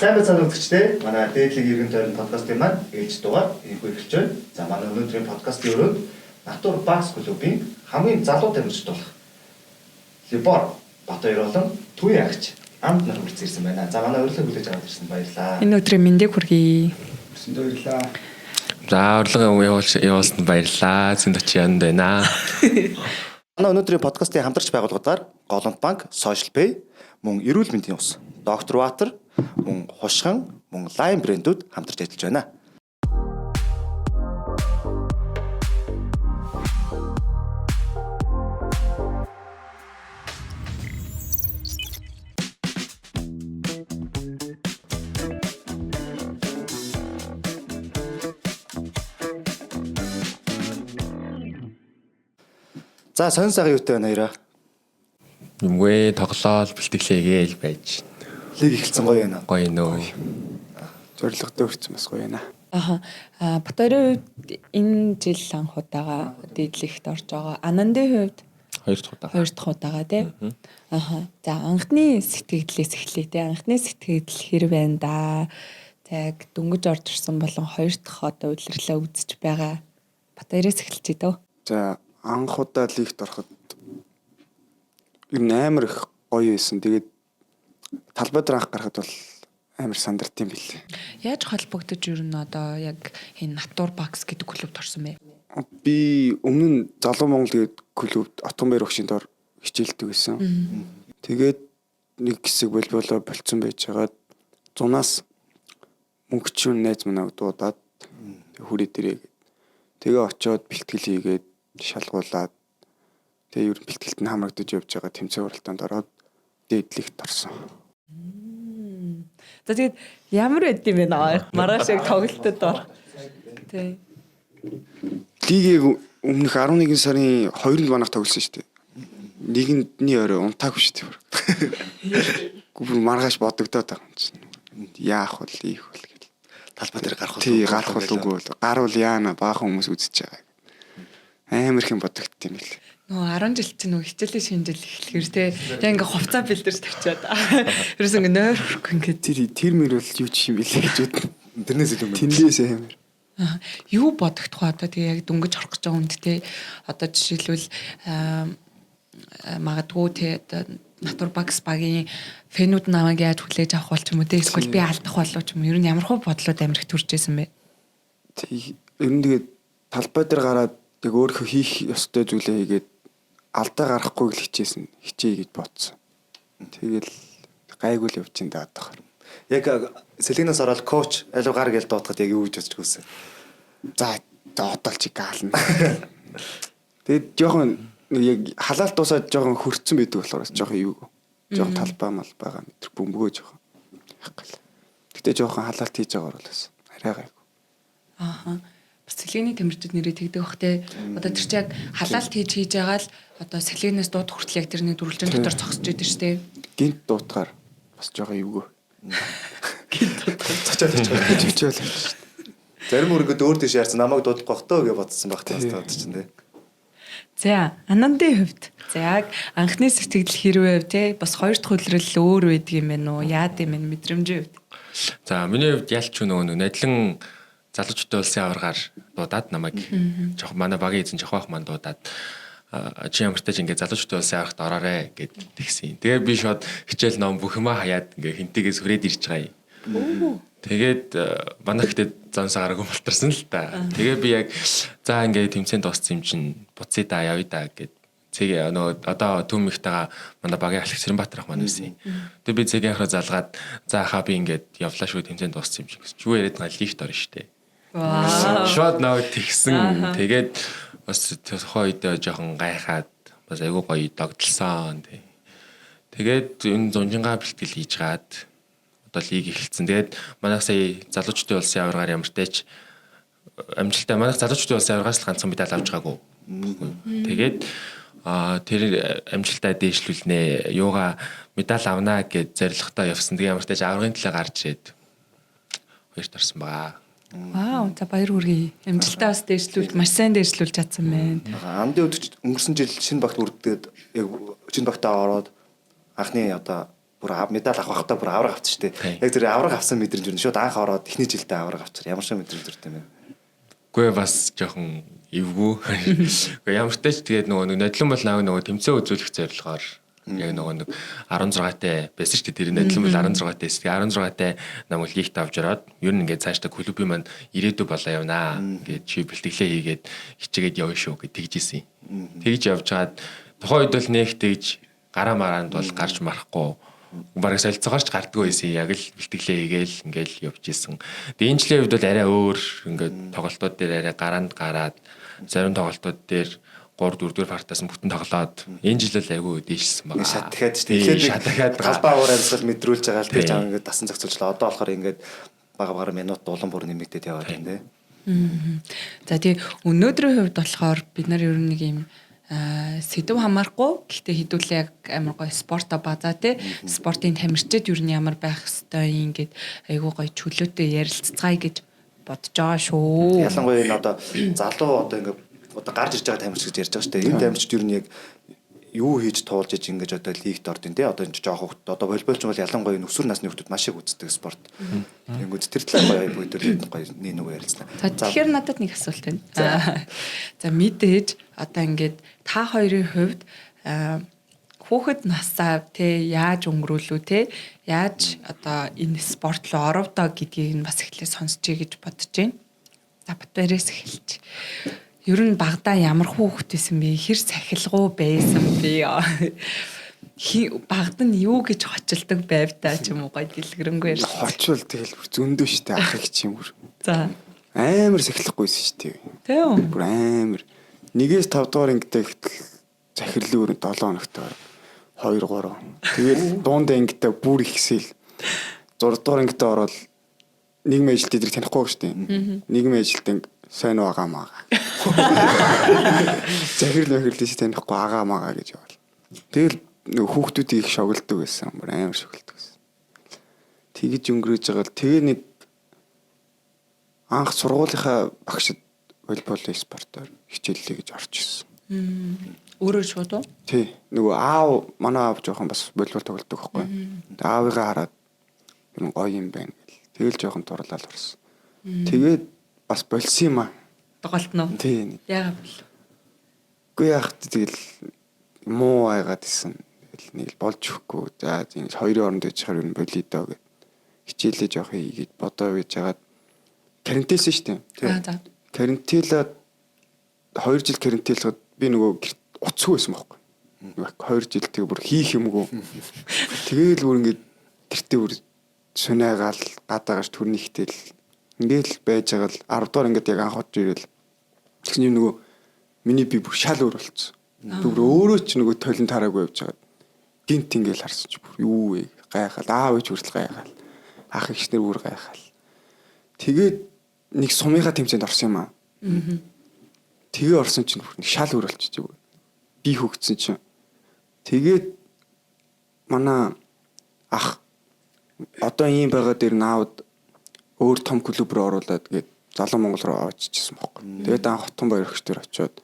Сайн байцаана үзэгчдээ. Манай дээдлэг иргэн тойрон подкастын маань ээж дугаар энэгүй эхэлж байна. За манай өнөөдрийн подкастын өрөөнд Натур Багс клубын хамгийн залуу тамирчид болох Либор Батбаяр болон Түүе агч амд нар хүрч ирсэн байна. За манай урилга хүлээж аваад ирсэн баярлалаа. Энэ өдрийн мэндийг хүргэе. Хүсэнд баярлалаа. За урилга явуулсанд баярлалаа. Зэнд очиж янд байна. Манай өнөөдрийн подкастын хамтарч байгууллагуудаар Голомт банк, Social Pay, мөн Эрүүл мэндийн ус, Доктор Ватер, мөн Хушхан, мөн Lime брэндүүд хамтарч ажиллаж байна. За сонь сагийн үетэй байна хоёроо. Юмгүй тоглоол бэлтгэлээгээл байж. Лиг эхэлсэн гоё байна. Гоё нөө. Зорилготой хүрсэн бас гоё байна. Батбаярын хувьд энэ жил анх удаага дээдлэгт орж байгаа. Анандын хувьд хоёр дахь удаага тий. За анхны сэтгэгдлээс эхлэе тий. Анхны сэтгэгдэл хэр байна да. За яг дөнгөж орж ирсэн болон хоёр дахь одоо удирлаа үзэж байгаа. Батбаяраас эхэлчихье дөө. За анх удаа лигт ороход ер нь амар их гоё байсан. Тэгээд талбай дээр анх гарахад бол амар сандарт юм билээ. Яаж холбогдож ер нь одоо яг энэ Натур Багс гэдэг клубт орсон бэ? Би өмнө нь Залуу Монгол тэгээд клубт Отгонбаяр багшийн доор хичээлдэг байсан. Тэгээд нэг хэсэг болболоо болцсон байж хагаад зунаас мөнгөчүүн найз манайг дуудаад хүрээ дээрээ тэгээ очиод бэлтгэл хийгээд шалгуулад тэгээ ер нь бэлтгэлд нь хамрагдаж явж байгаа тэмцээн уралдаанд ороод дээдлэгт орсон. За тэгээд ямар байд юм бэ наа? Маргааш яг тоглолтод ор. Тий. Лигийг өмнөх 11 сарын 2-нд манайх тоглосон шүү дээ. Нэгний орой унтаагүй шүү дээ. Гүр маргааш бодогдоод байгаа юм чинь. Яах вэ? Ийх вэ гэл. Талбай дээр гарах уу? Тий, гарах уу үгүй бол гарвал яана баахан хүмүүс үзэж байгаа. Амар их юм бодогдт юм бэл. Нөө 10 жил чинь нөө хичээлийн шинэ жил эхлэхээр те яг ингээ хувцас бэлдэрч тавьчаад. Ерөөс ингээ нойр өрөхгүй ингээ Тэр мөр бол юу ч юм бэлээ гэж бод. Тэрнээс илүү юм. Тэндээс амар. юу бодогдох вэ одоо тэгээ яг дөнгөж орох гэж байгаа хүнд те одоо жишээлбэл магадгүй те Натур Багс багийн фэнүүд намайг яаж хүлээж авах бол ч юм уу те эсвэл би алдах болов ч юм уу ер нь ямар хөө бодлоод амирх төржсэн бэ? Тий, ер нь тэгээд талбай дээр гараад яг өөрөө хийх ёстой зүйлээ хийгээд алдаа гарахгүй л хичээе гэж бодсон. Тэгэл гайгүй л явж ин даадах. Яг сэлгэнээс ороод коуч алуу гар гээл доотоход яг юу гэж бодож гүйсэн. За одоо л чи гаална. Тэгээд жоохон яг халаалт дуусаад жоохон хөрцөн байдаг болохоор жоохон юу. Жоохон талбай мал байгаа мэтэр бөмбөгөө жоохон. Гэтэ жоохон халаалт хийж байгаагаар бол бас арай гайгүй. Бас сэлгээний тамирчид нэрээ тэгдэг бах те. Одоо тэр чи яг халаалт хийж байгаа л одоо сэлгээнээс дууд хүртэл яг тэрний дөрвөлжин дотор зогсож идэв штэ. Гинт дуутахаар бас жоохон эвгүй. Гинт дуудахаар Цочоод Хичээл. зарим өргөд өөр дэш яарсан намайг дуудлах бах тоо гэж бодсон баг тастаад чинь те. За, Анандын хувьд. За, яг анхны сэтгэл хэрвээ те бас хоёр дахь хөлрөл өөр байдаг юм байна уу? Яад юм бэ мэдрэмжийн хувьд? За миний хувьд ялч нөгөө найдлан залуучуудын улсын аваргаар дуудаад намайг жоох манай багийн эзэн жоох бах манд дуудаад чи ямартаж ингээ залуучуудын улсын аваргад ороорой гэд тэгсэн. Тэгээ би шууд хичээл ном бүх юмаа хаяад ингээ хинтээс хүрээд ирж байгаа юм. Тэгээд манай хтэд зонсоо гараагүй болторсон л та. Тэгээ би яг за ингээ тэмцээнд дууссан юм чинь буцъя да явъя да гэд цэгээ нөгөө одоо Түм ихтэйгээ манай багийн Алекс Сэрэнбаатар ах маань байсан. Тэгээ би цэгийн ахраа залгаад за хаа би ингээд явлаа шүү тэмцээнд дууссан юм шиг гэсэн. Юу яриад байгаа лифт орно штэ. Вау. Шууд наваг тэгсэн. Тэгээд бас тухайн үед жоохон гайхаад бас айгүй гоё догдолсон. Тэгээд энэ зунжингаа бэлтгэл хийж гаад одоо лиг эхэлсэн. Тэгээд манайх сая залуучдын улсын аваргаар ямар ч амжилттай манайх залуучдын улсын аваргаас л ганцхан медаль авч байгаагүй. Тэгээд тэр амжилтаа дээшлүүлнэ. Юугаа медаль авнаа гэж зорилготой явсан. Тэгээд ямар ч аваргын төлөө гарч ирээд хоёрт орсон байгаа. Вау, за баяр хүргэе. Амжилтаа бас дээшлүүл маш сайн дээшлүүлж чадсан байна. Амдын өдөрт өнгөрсөн жил шинэ багт үрдээд яг шинэ багтаа ороод анхны одоо бүр медаль авах байхдаа бүр авраг авсан шүү дээ. Яг тэр авраг авсан мэдрэмж юу шууд анх ороод эхний жилдээ авраг авчаар ямар шиг мэдрэмж төртэй юм бэ? Үгүй бас жоохон эвгүй. Үгүй ямар ч тач тэгээд нөгөө нодлон бол нөгөө тэмцээн үзүүлэх зорилгоор яг нөгөө 16-тай байсан шүү дээ. Тэр нодлон бол 16-тай эсвэл 16-тай намайг лигт авч ороод ер нь ингээд цаашдаа клубын маань ирээдүй болоо явнаа гэж чи бэлтгэлээ хийгээд хичээгээд явна шүү гэж тэгжсэн юм. Тэгж явж хаад тухайн үед бол нэг тэгж гараа мараанд бол гарч марахгүй бараг солилцоогоорч гардггүй байсан. Яг л бэлтгэлээ хийгээл ингээл явж исэн. Тэгээ энэ жилийн үед бол арай өөр ингээд тоглолтууд дээр арай гараанд гараад зарим тоглолтууд дээр 3-4 партаас бүтэн тоглоод энэ жил л айгүй дээшсэн байгаа. Шат дахиад шүү дээ. Эхлээд галбаа уур амьсгал мэдрүүлж байгаа л тэр жаа ингээд дасан зохицуулчлаа. Одоо болохоор ингээд бага минут дулан бүр нэмэгдээд яваад байна те. За тий өнөөдрийн хувьд болохоор бид нар ер нь нэг юм сэдв хамаарахгүй гэхдээ хэдүүлээ яг амар гоё спорто базаа те спортын тамирчид ер нь ямар байх ёстой юм гээд айгүй гоё чөлөөтэй ярилццгаая гэж бодож байгаа шүү. Ялангуяа энэ одоо залуу одоо ингээд одоо гарч ирж байгаа тамирч гэж ярьж байгаа шүү дээ. Энэ тамирчид ер нь яг юу хийж туулж иж ингэж одоо лигт ордын те одоо энэ жоох хөвгт одоо волейболч бол ялангуяа өсвөр насны хөвгтүүд маш их үздэг спорт. Тэнгүүд тэр талаар гоё бүдэр гоё нэг нэг ярилцлаа. За тэгэхээр надад нэг асуулт байна. За мэдээж одоо ингээд та хоёрын хувьд хүүхэд насаа те яаж өнгөрүүлүү те яаж одоо энэ спорт руу оров доо гэдгийг нь бас эхлээ сонсчээ гэж бодож байна. За батарээс эхэлж. Ер нь багада ямар хүүхэд байсан бэ? Хэр сахилгуу байсан бэ? Багад нь юу гэж хочилдог байв та ч юм уу гоё дэлгэрэнгүй ярьж. Хочвол тэгэл зөндөө штэ ах их ч юм уу. За. Амар сахилахгүйсэн штэ. Тэ үү? Бүр амар. 1-ээс 5 дугаар ангитай захирлын өрөө 7 хоногт 2 3. Тэгээд дундаа ангитай бүр ихсэл 6 дугаар ангитай ороод нийгмийн ажилт эдрийг танихгүй штэ. Нийгмийн ажилтан сайн уу агаа маа. Захирал нөхөрлөж танихгүй агаа маа гэж явал. Тэгэл нөгөө хүүхдүүдийг их шоглдог байсан. Амар шоглдог байсан. Тэгэж өнгөрөөж байгаа л тэгээ нэг анх сургуулийнхаа багшид волейболын спортоор хичээллээ гэж орж ирсэн. Өөрөө шууд уу? Тий. Нөгөө аав манай аав жоохон бас волейбол тоглодог байхгүй. Аавыгаа хараад юм гоё юм байна гэл. Тэгэл жоохон дурлал орсон. Тэгээд бас болсон юм аа. Тоглолт нь. Тий. Яагаад бэл? Үгүй яах тэгэл муу айгаад исэн. Тэгэл нэг л болж өгөхгүй. За энэ хоёрын оронд ээж хаар юм болий доо гэд. Хичээлээ жоох хийгээд бодоо байж хагаад карантинсэн шүү дээ. Тий. За. Карантинлаад 2 жил карантинлахад би нөгөө уцгүй байсан байхгүй. 2 жил тэгээ бүр хийх юмгүй. Тэгээл бүр ингээд гэртээ бүр сүнээгаал гадаагаш төрнийхтэл ингээл байж байгаа л 10 дугаар ингээд яг анх удаа ирэл тэгсэн юм нөгөө миний би бүр шал өөр болцсон. Бүр өөрөө ч нөгөө толин тараагүй явж байгаа. Гинт ингээл харсан чи бүр юу вэ гайхал аав ээж хүртэл гайхал ах ихснэр бүр гайхал. Тэгээд нэг сумынхаа тэмцээнд орсон юм аа. Тэгээ орсон чинь бүр нэг шал өөр болчихж байгаа. Би хөгцсөн чинь тэгээд манай ах одоо ийм байгаа дээр наавд өөр том клуб руу оруулаад гээд Залуу Монгол руу очижсэн байхгүй. Тэгээд анх Хотгон баяр өгч төр очиод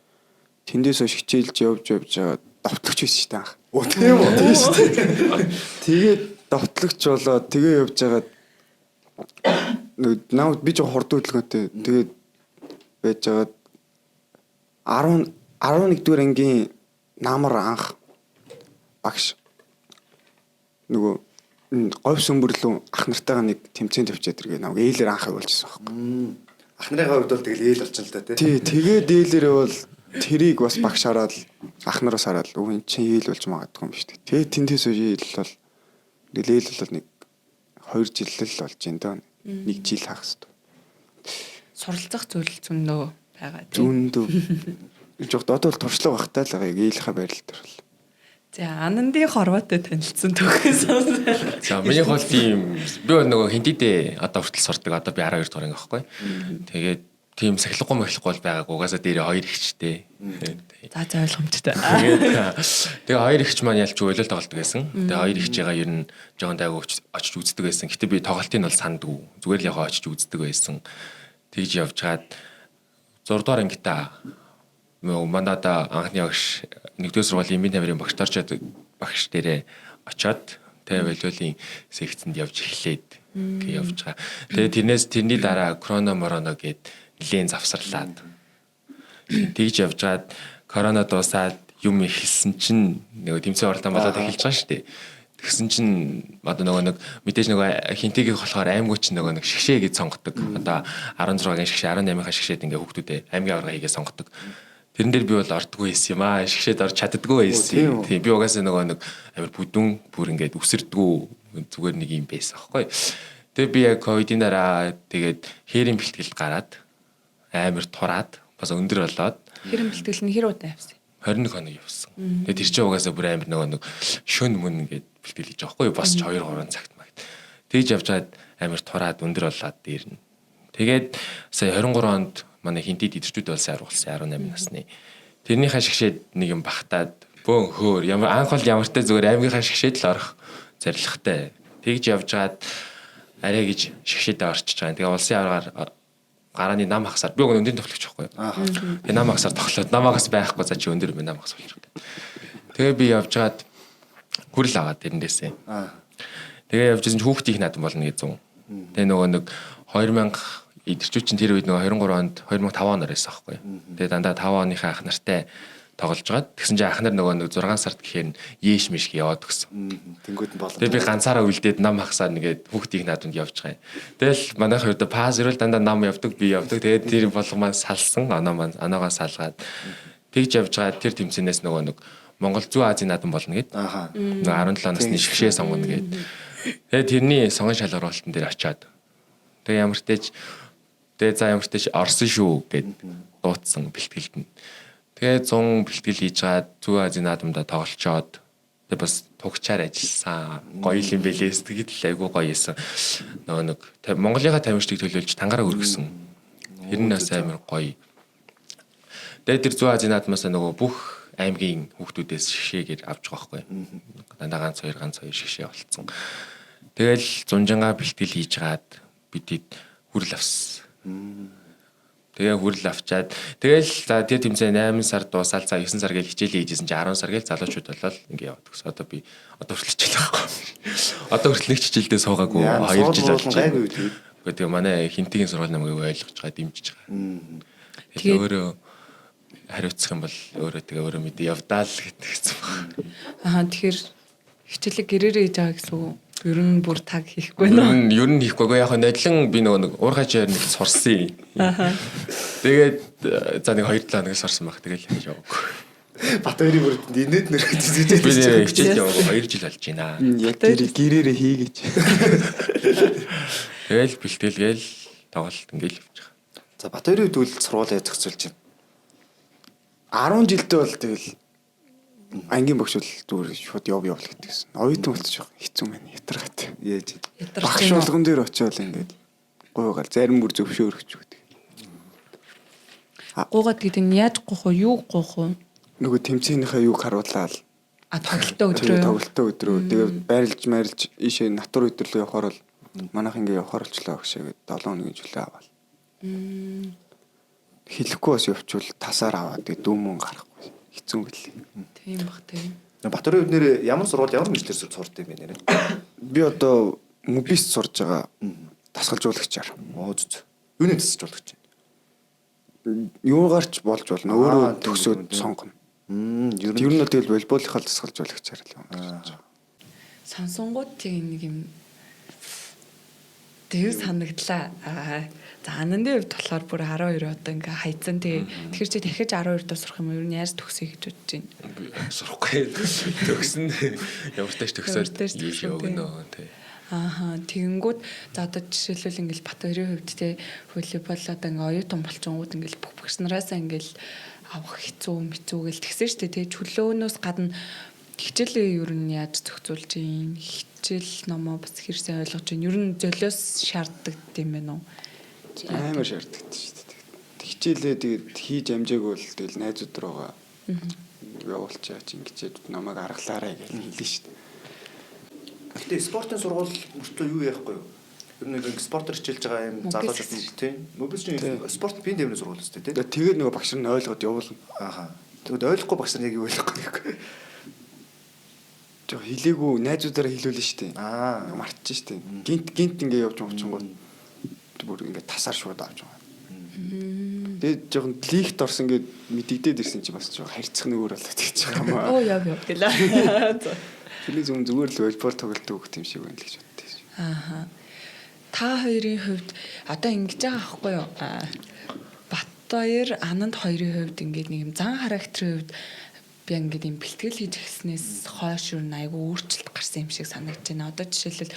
тэндээс хойш хичээлж явж байгаа давтлагч байсан шүү дээ анх. Оо тийм үү? Тийм шүү дээ. Тэгээд давтлагч болоод тэгээ явж байгаа наад би жоо хурд хөдөлгөөнтэй тэгээд байж байгаа 11 дугаар ангийн намар анх багш нөгөө говь сөмбөрлөө ах нартайгаа нэг тэмцээнд тавьчаад иргээ намайг ээлэр анх явуулжсэн байхгүй. Ах нарын хувьд бол тэгэл ээл болчихно л да тий. Тэгээд ээлэрээ бол тэрийг бас багш хараад ах нараас хараад өө эн чинь ээл болж магадгүй юм шүү дээ. Тэгээд тэндээс ээл бол ээл бол нэг 2 жил л болж байна даа. 1 жил хаах хэрэгтэй. Суралцах зүйл зөндөө байгаа тийм. Зөндөө. Жог одоо бол туршлага багтаа л байгаа ээлхэ байрал дээр бол. За Ананди хорвоотой танилцсан төгөөс. За миний хол тийм би нөгөө хиндидээ одоо хүртэл сурдаг. Одоо би 12 дугаар анги байхгүй. Тэгээд тийм сахилахгүй махилахгүй бол байгаагүй. Угаасаа дээр 2 ихчтэй. За ойлгомжтой. Тэгээ 2 ихч маань ялч өөлөл тоглолт байсан. Тэгээ 2 ихчээгаа ер нь жоохон дайгуу очиж үздэг байсан. Гэтэ би тоглолтыг бол сандгүй. Зүгээр л яхаа очиж үздэг байсан. Тэгж явж хаад 6 дугаар ангитаа мандада анхны багш нэгдүгээр сургуулийн эмийн тамирын багш дээрээ очиод тэ волейболын секцэнд явж эхлээд явж байгаа. Тэгээд тэрний дараа корона мороно гээд нэлээд завсарлаад тэгж явжгаад корона дуусаад юм ихэлсэн чинь нөгөө тэмцээн оролдон болоод эхэлж байгаа шүү дээ. Тэгсэн чинь одоо нэг мэдээж хинтгийг болохоор аймагуч нэг шгшээ гэж сонгодог. Одоо 16-гийн шгшээ 18-ийн шгшээд ингээ хүүхдүүдээ аймгийн аварга хийгээ сонгодог. Тэрэн дээр би бол ордгүй байсан юм аа. Шгшээд орж чаддаггүй байсан. Тийм би угаасаа нэг амар бүдүүн бүр ингээд үсэрдгүү зүгээр нэг юм байсан аахгүй. Тэгээ би яг ковидын дараа тэгээд хээрийн бэлтгэл гараад амар тураад бас өндөр болоод Хэрэм бэлтгэл нь хэр удаа явсан? 21 хоног явсан. Тэгээд тэр чинь угаасаа бүр амар нэг шөн мөн ингээд бэлтгэл хийж байгаа хгүй бас 2-3 цагт магт. Тэгж явжгаад амар тураад өндөр болоод дээрнэ. Тэгээд сая 23 онд манай хинтэд идэрчүүд болсон 18 насны. Тэрнийхээ шгшээд нэг юм багтаад бөөн хөөр ямар анхол ямартай зүгээр аймгийнхаа шгшээд л орох зорилготой. Тэгж явжгаад арай гэж шгшээдээ орчиж байгаа. Тэгээ улсын аваргаар гарааны нам хасаар би өндөр тоглогч байхгүй. Тэгээ нам хасаар тоглоод намаагаас байхгүй за чи өндөр нам хас болж байгаа. Тэгээ би явжгаад хүрэл аваад тэрнээсээ. Тэгээ явж байсан хүүхдийн наадам болно гэж 100. Тэгээ нэг 2000 идэрчүүд чинь тэр үед 23 онд 2005 оноор байсан байхгүй. Тэгээ дандаа 5 оныхаа ах нартай тоглож байгаад тэгсэн чинь ах нар 6 сард гэхээр яэш миш яваад өгсөн. Тэнгүүд нь болоо. Тэгээ би ганцаараа үлдээд нам хасаад нэгээд хүүхдийн наадамд явж байгаа юм. Тэгэл манайх хувьд пас ирэл дандаа нам явдаг би явдаг. Тэгээд тэр болгомаа салсан оноогоо салгаад тэгж явж байгаа тэр тэмцэнээс нэг Монгол Зүүн Азийн наадам болно гэд. 17 насны шгшээ сонгоно гэд. Тэгээд тэрний сонгон шалгуулалтан дээр очиад тэгээ ямар ч тэгээд орсон шүү гэд дуудсан бэлтгэлд нь. Тэгээ 100 бэлтгэл хийж гаад Зүүн Азийн наадамда тоглолцоод тэгээ бас тугчаар ажилласан. Гоё юм бэлээ. Сэтгэл айгуу гоё ийсэн. Нэг Монголынхаа тамирчдыг төлөөлж тангаараа өргөсөн. Тэр нь бас амар гоё. Тэгээ тэр Зүүн Азийн наадмаас бүх аймгийн хүүхдүүдээс шгшээгээр авч байгаа байхгүй. Дандаа ганц хоёр шгшээ болцсон. Тэгэл зунжангаа бэлтгэл хийж гаад бидэд хүрэл авсан. Тэгээ хүрэл авчаад тэгэл за тэр тэмцээн 8 сар дуусаад за 9 сар гэж хичээлээ хийжсэн чинь 10 сар гээл залуучууд болол ингээ яваад гэсэн. Одоо би хүртэл хичээл байхгүй. Одоо хүртэл нэг хичээлдээ суугаагүй 2 жил болж байгаа. Тэгээ манай хинтгийн сургууль намайг ойлгож байгаа, дэмжиж байгаа. Тэгээ өөрөө хариуцах юм бол өөрөө мэдээ явдаа л гэтгсэн байна. Тэгэхээр хичээлээ гэрээрээ хийж байгаа гэсэн үг. Ер нь бүр таг хийхгүй нөө. Ер нь хийхгүй. Яг надлан би нэг уурхайчаар нэг сурсан. Тэгээд за нэг 2-7 хоног сурсан баг. Тэгэл яваагүй. Батөрийн бүр инээд нэр хийж би хичээл яваагүй 2 жил болж байна. Яг гэрээрээ хийгээч. Тэгэл бэлтгэлгээл тоглолт ингээл явж байгаа. За Батөрийн үед үл сургуулаа зохицуулж байна. 10 жилдээ бол тэгэл ангийн багш бол зүгээр шууд яв гэдэгсэн. Оюутан болчих хэцүү мэн ятархат. Яаж багш болгон дээр очиод ингээд гуйгаал зарим бүр зөвшөөрөх гэдэг. Гуугаад гэдэг нь яаж гуйх вэ? Юу гуйх вэ? Нөгөө тэмцээнийхээ юг харуулаад тоглолтоо өдрөө. Тэгээ байрлж ийшээ натур өдрлөө явахаар бол манайх ингээ явахаар болчлоо гэшээ 7 хоногийн жилээ аваад. Хэлэхгүй бас явчвал тасаар аваад тэгээ дүүмөн гарахгүй. Хэцүү гэлээ. Тийм баг тийм. Батөрийн үед нэр ямар сургууль ямар мэдлэр сурд юм бэ нэрэ? Би одоо мобист сурж байгаа дасгалжуулагчаар. Зү. Юуны дасгалжуулагч? Юугаарч болж болно. Өөрөө төгсөөд сонгоно. Ер нь тэгэл волейболынхаа дасгалжуулагчаар л юм. Сонсонгууд тийм нэг юм тэг санагдлаа. За ананды хувьд болохоор бүр 12 одоо ингээ хайцсан. Тэгэхээр чи дахиж 12 дуу сурах юм уу? Ер нь яаж төгсөе гэж бодож байна? Сурахгүй. Төгсөн. Ямар ч төгсөөд өгнө тий. Тэгэнгүүт за одоо жишээлбэл ингээл Батөрийн хувьд те волейбол одоо ингээ оюутан болчингууд ингээл бүх багш нараасаа ингээл авах хэцүү гэл тэгсэн шүү дээ те чөлөөнөөс гадна хичээлээ ер нь яаж зохицуулж юм хичээл номоо бас хэрсэн ойлгож байна. Ер нь золиос шаарддаг юм байна уу? Амар шаарддаг шүү дээ. Хичээлээ тэгээд хийж амжаагүй бол тэгэл найзууд руугаа явуулчаач ингэчээд намайг аргалаарай гэж хэлнэ шүү дээ. Гэтэ спортын сургууль мөртлөө юу яахгүй юу? Ер нь нэг спортер хичээлж байгаа юм залуучууд тийм. Мобилч спорт бие дэвний сургууль өстэй тийм. Тэгээд нөгөө багш нар ойлгоод явуулна. Тэгэд ойлгохгүй багш нар яг юу ойлгохгүй. жоо хэлээгүй найзуудаараа хэлүүлнэ шүү дээ. Мартчих шүү дээ. Гинт ингээ явж байгаа ч бүр ингээ тасаар шууд авч байгаа. Тэгээд жоохон лигт орсон ингээд мэдэгдээд ирсэн чи бас жоохон харьцах нөөр болоод гэж байгаа юм аа. Яв гэлээ. Тэрний зүгээр л волейбол тоглодог юм шиг байна л гэж боддоо. Ааха. Та хоёрын хувьд одоо ингэж байгаа аахгүй юу? Батбаяр, Ананд хоёрын хувьд ингээд нэг юм зан характерын хувьд би ингээд юм бэлтгэл хийж эхэлснээс хойш юу айгу өөрчлөлт гарсан юм шиг санагдаж байна. Одоо жишээлбэл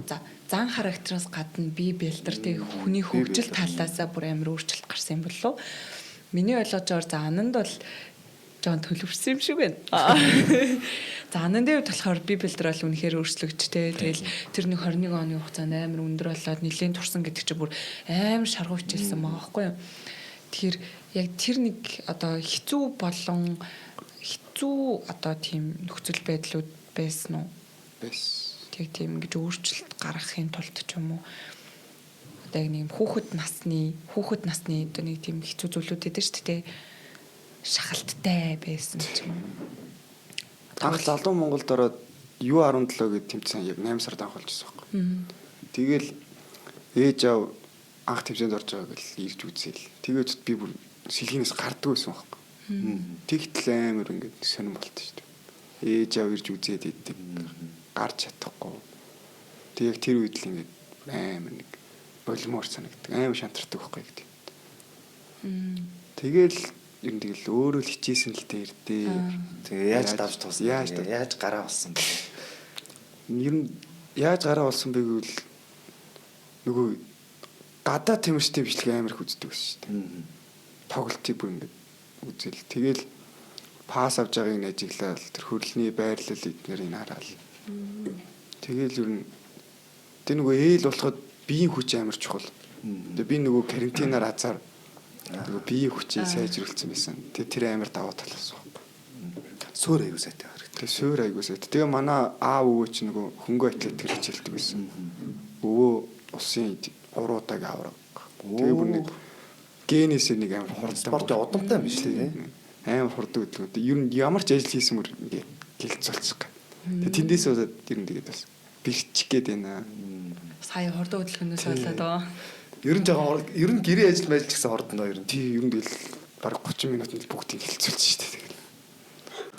за зан характераас гадна би бэлтэртэй хүний хөгжил талаасаа бүр амар өөрчлөлт гарсан юм болов уу? Миний ойлгож байгаа за Ананд бол жоон төлөвшсөн юм шиг байна. За Анандын хувьд болохоор би бэлтэр бол үнэхээр өөрчлөгдтэй. Тэгэл тэр нэг 21 оны хугацаанд амар өндөр болоод нэлийн турсан гэдэг чинь бүр амар шаргуу хичээлсэн байгаа байхгүй юу? Тэгэхээр яг тэр нэг одоо хэцүү одоо тийм нөхцөл байдлууд байсан уу? Бэс. Тэг тийм ингэж өөрчлөлт гаргахын тулд ч юм уу? Одоо яг нэг хүүхэд насны одоо нэг тийм хэцүү зүйлүүд эдэр шүү дээ. Шахалттай байсан ч юм уу? Анх залуу Монголд ороод U17 гэдэг тэмцээн яг 8 сард анх болж байсан байхгүй. Тэгэл ээж аав анх тэмцээнд орж байгаа гэл ирж үзээл. Тэгээд би бүр сэлгэнээс гардгүй байсан байхгүй. Тэгтэл амар ингээд сонирн болт шүү дээ. Ээж аав ирж үзээд идэг. Гарч чадахгүй. Тэг яг тэр үед л ингээд амар нэг болимоор санагддаг. Амар шантардаг байхгүй гэдэг. Тэгэл юм тэгэл өөрөө л хичээсэн л дээр дээ. Тэгээ яаж давж туусан? Яаж гараа болсон бэ? Ер нь яаж гараа болсон бэ гэвэл нөгөө гадаа тэмэрчтэй бичлэг амар их үздэг байсан шүү дээ. Тоглолтыг бүр ингэ үзэл. Тэгэл пас авж байгааг нь ажиглал тэр хөрөлний байрлал эднэрийг хараал. Тэгэл ер нь тэр нөгөө ээл болоход биеийн хүч амар чухал. Тэгээ би нөгөө карантинаар хазаар нөгөө биеийн хүчийг сайжруулсан байсан. Тэр амар даваа тал болсон байна. Суур аягүй сайтай харагдав. Тэгээ суур аягүй сайтай. Тэгээ манай аав өвөө ч нөгөө хөнгөө атлетик хичээлдэг байсан. Өвөө усын 3 удаагийн авраг. Тэгээ бүр нэг генесээ нэг амар хурдан спорт удамтай юм биш үү? Амар хурдан гэдэг. Ер нь ямар ч ажил хийсэн мөр ингээ гэлцүүлчих. Тэгээ тэндээс болоод ер нь тэгээд бас бэрчих гээд байна. Сая хурдан хөдөлгөөнөөс болоод оо. Ер нь жоохон ер нь гэрээ ажил мэл ч гэсэн хурдан доо ер нь. Тий ер нь тэгэл бараг 30 минутанд бүгдийг гэлцүүлчих шүү дээ.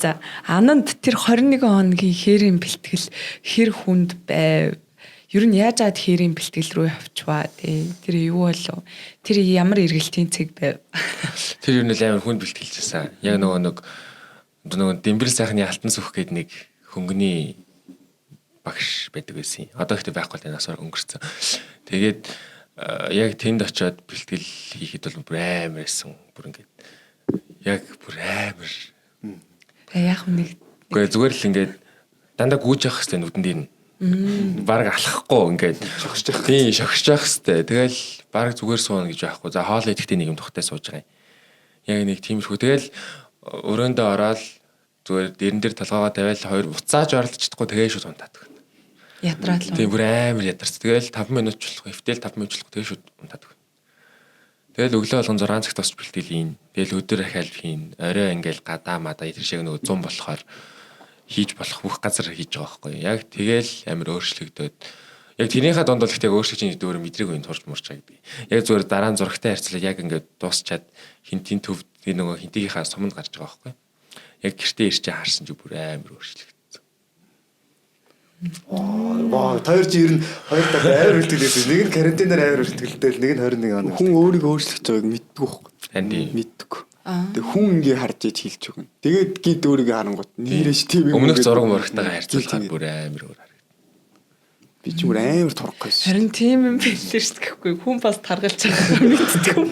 За Ананд тэр 21 хоногийн хээрийн бэлтгэл хэр хүнд байв? Ер нь яаж аад хээрийн бэлтгэл рүү явчваа тий. Тэр юу болов? Тэр ямар эргэлтийн цэг байв? Тэр юу нэл амар хүнд бэлтгэлжсэн. Яг нөгөө Дэмбэр сайхны алтан сүх гэдэг нэг хөнгөний багш байдаг байсан. Одоо ихтэй байхгүй л насаар өнгөрцөн. Тэгээд яг тэнд очиод бэлтгэл хийхэд бол бүр амар байсан. Бүр ингээд яг бүр амар. Яг нэг үгүй зүгээр л ингээд дандаа гүйж явах хэрэгтэй нүдэнд нь. Бараг алхахгүй ингээд шогсож явах. Тийм шогсож явах хэрэгтэй. Тэгэл бараг зүгээр сууна гэж байхгүй. За хоол идэхдээ нэг юм тухтай сууж байгаа юм. Яг нэг тиймэрхүү. Тэгэл өрөөндөө ороод зүгээр дэрэн дээр толгоогоо тавиал хоёр буцааж оролцчихдаггүй тэгээ шууд унтаадаг. Ятраал. Тийм бүр амар ядарч. Тэгэл 5 минут ч болох, эвтэл 5 минут ч болох тэгээ шууд унтаадаг. Тэгэл өглөө болгон 6 цагт тосч бэлтгэл хийн. Тэгэл өдөр ахаал хийн. Орой ингээл гадаа мадаа тэр шиг нөгөө 100 болохоор хийж болох бүх газар хийж байгаа байхгүй. Яг тэгэл амар өөрчлөгдөд. Яг тэрийнхээ донд бол ихтэй өөрчлөж чинь дөөр мэдрээгүй юм турж мурчаа гэдэг. Яг зүгээр дараа нь зурагтай харьцуулаад яг ингээд дуусчаад хинтийн төв нөгөө хинтийнхаа суманд гарч байгаа байхгүй. Яг гэртээ ирчээ харсан чи бүр амар өөрчлөгдсөн. Ваа, хоёр чи ер нь хоёр дахь амар үлдээлээс нэг нь карантинаар амар үлдээлтэй, нэг нь 21 хоног. Хүн өөрийгөө өөрчлөж байгааг мэддэг байхгүй. Мэддэг. Тэг хүн ингээ харж иж хэлж өгнө. Тэгээд гинт өөрийгөө харангуут нэрэж тийм юм. Өмнөх зураг мөрөгтэйгээ харьцуулахад бүр амар өөр харагдав. Би ч бүр амар турхгүйсэн. Харин тийм юм байлээ шүү гэхгүй. Хүн бас таргалж байгаа мэддэг юм.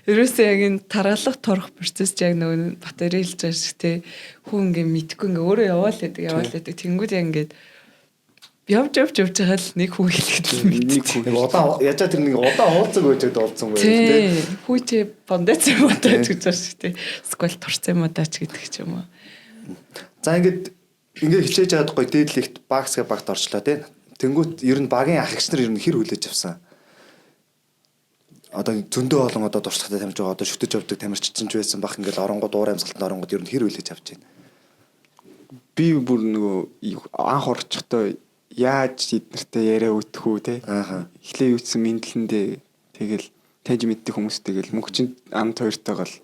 Ерөөсөө яг энэ таргалах турах процесс яг нөгөө батарей хэлж байгаа шиг те хүн ингээ мэдгүй ингээ өөрөө яваал байдаг. Тэнгүүд яг ингээд явж байгаа л нэг хүн хэлэхэд нэг хүн удаа яаж тэр нэг удаа хуулцаг өжөд олцсон гоё те. Хүүчээ бондоц юм уу гэж байгаа шүү те. Сквал турцсан юм уу даач гэдэг ч юм уу. За ингээд хичээж байгаад гоё дээдлэгт багсга багт орчлоо те. Тэнгүүт ер нь багийн ах эгч нар ер нь хэр хүлээж авсан. Одоо зөндөө олон одоо дурсгалтай тамирч байгаа одоо шүтэж явдаг тамирччин ч байсан бах ингээл оронгод уур амьсгалтын оронгод ер нь хэр хүлээж авч байна. би бүр нөгөө анх орчихдоо яаж эднэртэй яриа өтөх үү те. Эхлээ юуцсан мэдлэндээ тэгэл таньж мэддэг хүмүүстэйгэл мөнгөчин амт хоёртойгоо л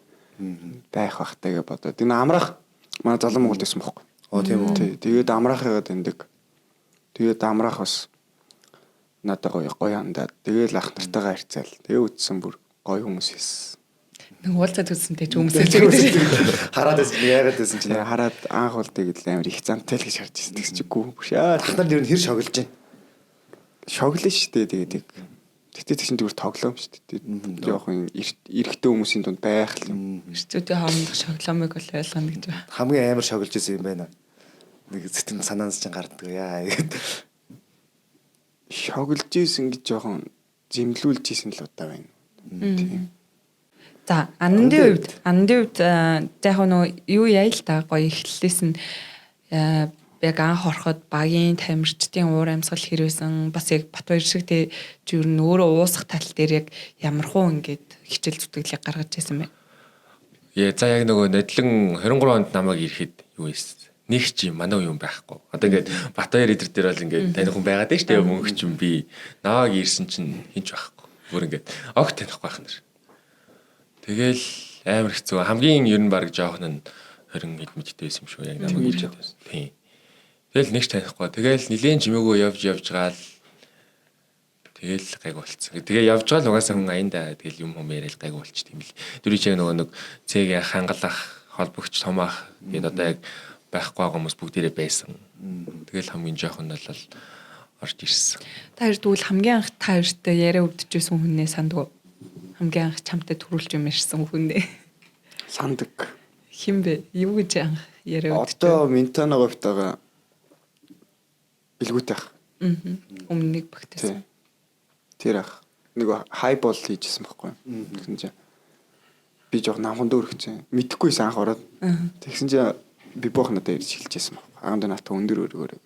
байх бахтай гэж бодоод. Энэ амраах манай залуу Монголд байсан байхгүй. Тийм үү. Тэгээд амраахыгаа таньдаг. Тэгээд амраах бас надад гоё хандаад. Тэгээд ах нартайгаа харьцаал. Тэгээ үтсэн бүр гоё хүмүүс хийсэн. Нэг уулзаад үзсэнтэй ч хүмүүсээ чигдэж. Хараад байсан яагаад байсан чинь. Хараад анх бол тэгээд амар их зантай л гэж харж ирсэн. Тэгс чиггүй. Шаа. Ах нар ер нь хэр шоглож байна. Шоглоо штэ тэгээд. Тэгтээ чинь зүгээр тоглоом штэ. Жохон эрэхтэй хүмүүсийн дунд байх л юм. Эрчүүдийн хоорондох шоглоомыг бол ойлгоно гэж байна. Хамгийн амар шоглож байсан юм байна. Нэг сэтгэл санаанаас чинь гарддаг яа гэдэг. Шоглож исэн гэж жохон зэмлүүлж исэн л удаа байна. Тийм. За, анандын хувьд яг нөгөө юу яа л та гоё эхлэлээс нь яг анх ороход багийн тамирчдын уур амьсгал хэрвээсэн бас яг Батбаяр шиг тий зүр нь өөрөө уусах тал дээр яг ямархуу ингээд хичээл зүтгэлийг гаргаж ирсэн бэ. За яг нөгөө нэдлэн 23 онд намайг ирэхэд юу ийс. Нэг ч юм манай юм байхгүй. Одоо ингээд Батбаяр эдэр дээр бол ингээд таних хүн байгаад байж тээ мөнгө ч юм би наваг ирсэн чинь хинч байхгүй. Бүр ингээд огт танихгүй байх нэр. Тэгэл амар хэцүү. Хамгийн ер нь баг жоохон нь 20 хэд мэдтэй байсан юм шүү яг намайг ирж байсан. Тийм. Тэгэл нэг ч танихгүй. Тэгэл нилийн жимээгөө явж гаал. Тэгэл гайг болцсон. Тэгээ явж байгаа л угаасаа хүн аяндаа тэгэл юм яриад гайг болчих тийм л. Дөрөв чиг нөгөө цэгийн хангалах, холбогч томаах гэдэг одоо яг байхгүй байгаа хүмүүс бүгдээрээ байсан. Тэгэл хамгийн жоохон нь бол орж ирсэн. Та хоёр дүүл хамгийн анх та хоёртай яриа өвдөжсэн хүнээ сандгүй. Хамгийн анх чамтай төрүүлж юм ярьсан хүнээ. Сандаг. Хин бэ? Юу гэж анх яриа өвдөж? Одоо Минтана говьтойгоо билгүүтэй ах. Өмнөнийг багтсан. Тэр ах нэг хайбол хийжсэн байхгүй. Тэгсэн чинь би жоох намхан дөөрөгцэн. Мэдхгүйсэн анх ороод. Тэгсэн чинь би боох надад ирж хэлчихсэн байхгүй. Аамд натаа өндөр өргөөрэй.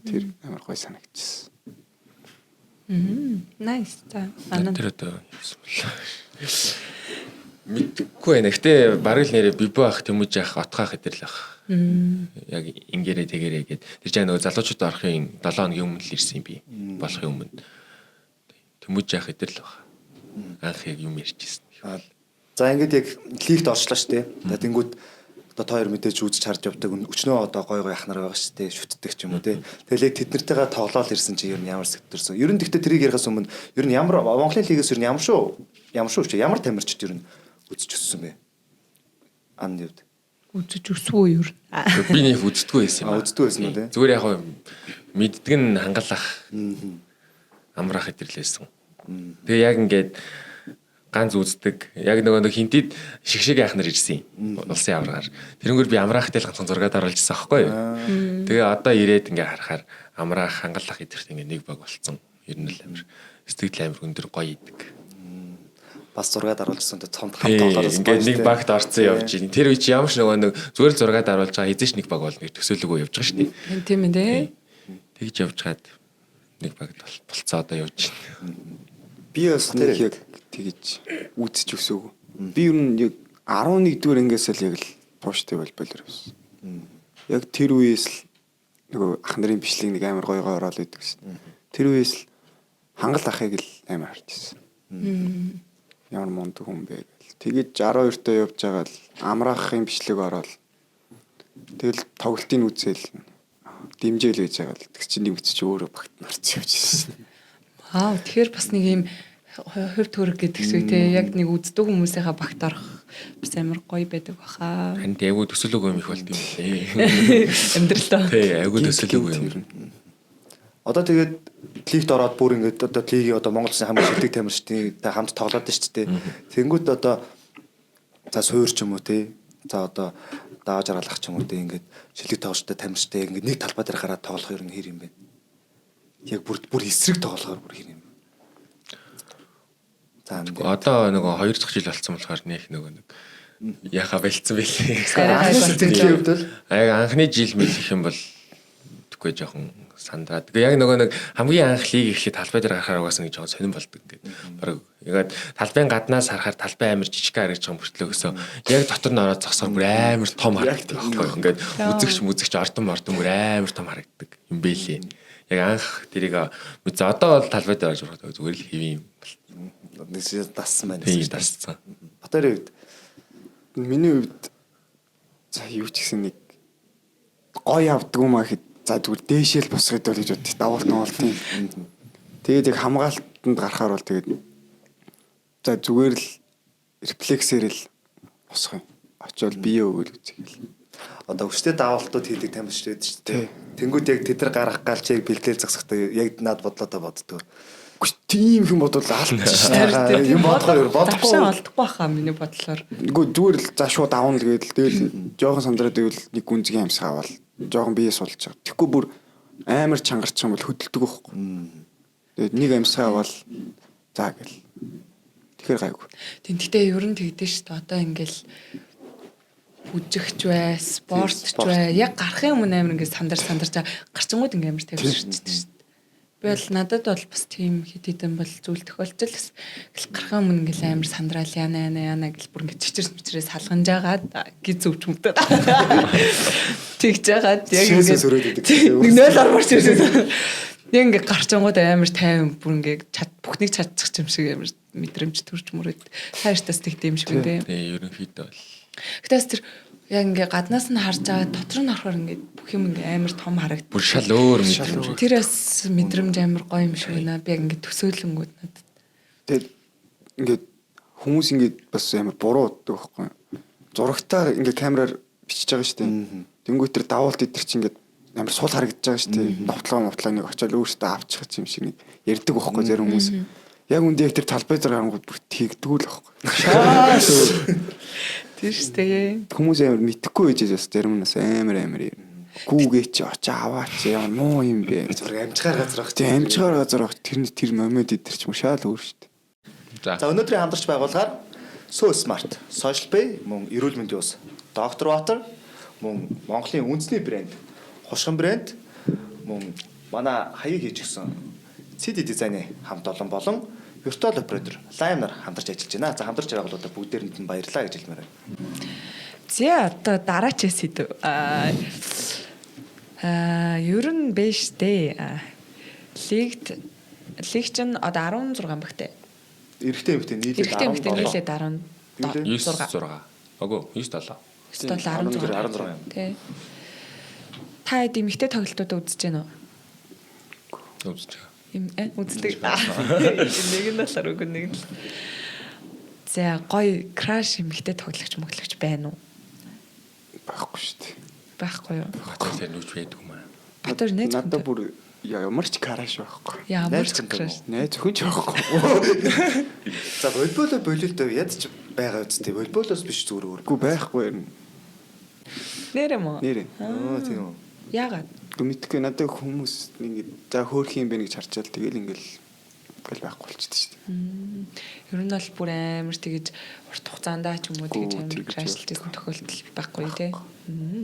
Тэр амар гой санагдчихсэн. Nice та. Тэр одоо мэдгүй байна. Гэтэ бараг л нэрээ бибо ах тэмүүж ах отхаах гэдэр л ах. Яг ингэрээ тэгэрээ гээд тэр чинь нөгөө залуучууд орохын 7 хоногийн өмнө л ирсэн би. Болохын өмнө. Тэмүүж ах гэдэр л ах. Анх яг юм ярьжсэн. За ингээд яг лигт орчлоо штэ. Тэнгүүд одоо та хоёр мэдээж үзэж харж явдаг өчнөө одоо гой гой ахнаар байгаа штэ. Шүтдэг ч юм уу те. Тэгэл яг тэд нартайгаа тоглоал ирсэн чи ер нь ямар сэтгэвдэрсэн. Ер нь гэхдээ тэрийг ярихаас өмнө ер нь ямар Монголын лигээс ер нь ямар шүү ч ямар тамирчид ер нь үзэж өссөн бэ? Анд юуд. Үзэж өсвөө ер нь. Би нэг үздэггүй байсан юм аа. Үздэггүй байсан үү те. Зүгээр яг мэддэг нь хангалах амраах хэдэрлээсэн. Тэгээ яг ингээд ганц үздэг. Яг нөгөө хинтэд шигшиг яах нар ирсэн юм. Улсын аврагаар. Тэрнгүүр би амраахтай л ганцхан зургаад оруулжсан аахгүй юу. Тэгээ одоо ирээд ингээ харахаар амраах хангалах хэдэрт ингээ нэг баг болцсон. Ер нь л амир сэтгэл амир өндөр гоё идэг. Бас зургаад оруулсан цомд хамт тоглоорсон. Ингээ нэг багт орцсон явж байна. Тэр үе чи ямар ч нөгөө зүгээр зургаад оруулж байгаа хизээш нэг баг болно гэж төсөөлөгөө явж байгаа шүү дээ. Тийм ээ те. Тэгж явж гад нэг багт болцоо одоо явж байна. Би бас нэг яг тэгэж үзэж өсөөг. Би ер нь яг 11 дугаар ангиас л яг л тууштай болболоор байсан. Яг тэр үеэс л нөгөө ах нарын бичлэг нэг амар гоё ороод идэг шин. Тэр үеэс л хангал ахыг л амар харж ирсэн. Ямар мундаг хүн бэ гэл. Тэгээд 62 таа явж байгаа л амраахын бичлэг ороод тэгэл тоглолтын үзэл дэмжээл гэж байгаа л тэг чинь нэмэгч чи өөрөө багт нарч явж ирсэн. Аа тэгэхээр бас нэг юм хувь төрөг гэдэг зүйл те яг нэг үздэг хүмүүсийнхаа багт орох бас амар гоё байдаг баха. Ханд айгуу төсөөлөг юм их болд юм лээ. Амьдралдаа. Тий, айгуу төсөөлөг юм. Одоо тэгээд лигт ороод бүр ингээд одоо лигийн одоо Монголын хамгийн шилдэг тамирчтай хамт тоглоод байна шүү дээ. Тэнгүүд одоо за суур ч юм уу те. За одоо дааж аргалах ч юм уу те ингээд шилдэг тоглолттой тамирчтай ингээд нэг талбай дээр гараад тоглох юм хэр юм бэ? Яг бүр эсрэг тоглохоор бүр хэр юм. За одоо нөгөө 2 дахь жил болсон болохоор нэг яха бэлдсэн байлээ. сэтгэлийн хувьд бол яг анхны жил мэлэх юм бол тэггүй жоохон сандраад. Тэгээ яг нэг хамгийн анх лиг ихлэ талбай дээр гарахаар угаасан гэж жоохон сонирн болдог гэдэг. Бараг Тэгээд талбайн гаднаас харахаар талбай амар жижиг харагдаж байгаа мөртлөө гэсэн. Яг дотор нь ороод зогсоор бүр амар том харагддаг байхгүй. Ингээд үзэгч ордон бүр амар том харагддаг юм бэлээ. Яг анх тэрийг за одоо бол талбай дээр орж байгаа зүгээр л хэвэн юм. Нэг дассан байна. Тийм дассан. Батарын үед Миний хувьд за юу ч гэсэн нэг гоё авдаг юм аа гэхэд за зүгээр дээшэл босгоод бол гэж бодчих давуулт нуултын. Тэгээд яг хамгаалтанд гарахаар бол тэгээд за зүгээр л рефлексээр л босгох юм. Очоод бие өгөөл үзье. одоо өчтөд даваалтууд хийдэг тамирчид шүү дээ. Тэнгүүд яг тэд нар гарах галчийг бэлдээл засахдаа яг над бодлоо боддог. Тийм юм бодвол алдчих. Юм бодохгүй олдохгүй хаа миний бодлоор. Үгүй зүгээр л за шууд авна л гээл тэгэл жоохон сандраад ивэл нэг гүнзгий амсгаа авал жоохон бие сулж байгаа. Тэгэхгүй бүр амар чангарч юм бол хөдөлдөг байхгүй. Тэгээд нэг амсгаа авал за гэл. Тэгэхээр гайгүй. Тэгтээ ер нь тэгдэж шүү дээ. Одоо ингээл бүжигч бай, спортч бай. Яг гарахын өмнө амар ингээд сандарч гарчингууд ингээм амар тавьчихдаг шүү дээ. Би бол надад бол бас тийм хэд хэдэн бол зүйл тохиолдол бас гарахын өмнө ингээл амар сандраал яана гэл бүр ингээд чичрээс салганж агаад гиз өвч мөдөд. Тэгж агаад яг ингээд нэг 0 орморч ирсэн. Яг ингээд гарчингууд амар тайван бүр ингээд бүхнийг чадчих юм шиг амар мэдрэмж төрж мөрөд. Хайртаас тэгт юм шиг үү? Тий, ерөнхийдөө бол. Гэтээс тэр яг ингээ гаднаас нь харж байгаа дотор нь орохоор ингээ бүх юм ингээ амар том харагдав. Бүр шал өөр мэдрэмж. Тэр бас мэдрэмж амар гоё юм шиг байна. Би яг ингээ төсөөлөнгүүд надад. Тэгээд ингээд хүмүүс ингээд бас амар буруу уддаг байхгүй. Зурагтаа ингээд камераар бичиж байгаа шүү дээ. Тэнгүүт тэр давуулт идэр чинь ингээд амар сул харагдаж байгаа шүү дээ. Новтлооны очиод өөртөө авчих юм шиг нэг ярьдаг байхгүй зарим хүмүүс. Яг үндэ яг тэр талбай дээр харангууд бүр тэгдгүү л байхгүй. Тийш тэгээ. Хүмүүс амар мэдхгүй байж бас зарим нь амар юм. Гүүгээ чи очоо аваач ямар муу юм бэ. Зураг амжихаар газар ах. Тийм амжихаар газар ах тэр момент идэр ч мушаал өөр шүү дээ. За өнөөдрийн хамтарч байгуулгаар So Smart, Social Pay, мөн эрүүл мэндийн ус, Dr. Water, мөн Монголын үндэсний брэнд, хушган брэнд, мөн манай хаяг хийж гисэн CD дизайны хамт олон болон виртуал оператор Lime нар хамтарч ажиллаж байна. За хамтарч байгууллагуудаа бүгдээрэнд нь баярлалаа гэж хэлмээр байна. За одоо дараачаас идэв. Ер нь биш дээ. Лигт чинь одоо 16 багтай. Эрэгтэй эмэгтэй нийлээд 16. Агуу 9-7. 16. Тий. Та хэд эмэгтэй тоглолтууд үзэж байна уу? Үзэж байгаа. Үздэг. Нэг нь болохоор үгүй нэг л. За гоё краш эмэгтэй тоглогч байна уу? Байхгүй шүү дээ. Байхгүй юу? Тэр нүч байдаг юм аа. Батөр найз надад бүр ямар ч краш байхгүй. Ямар ч краш. Найз хүн ч байхгүй. За волейбол болилтой ядч байгаа үстэй. Волейболоос биш зүгээр өөр. Үгүй байхгүй юм. Нэр юм уу? Нэр. Тийм үү. Яагаад? Гүмитгүй надад хүмүүс ингэ за хөөх юм бэ гэж харчаал тэгэл ингээл байхгүй болчихсон шүү дээ. Ер нь бол бүр амар тэгэж урт хугацаандаа ч юм уу тэгэж амар крашлж байсан тохиолдол байхгүй тий.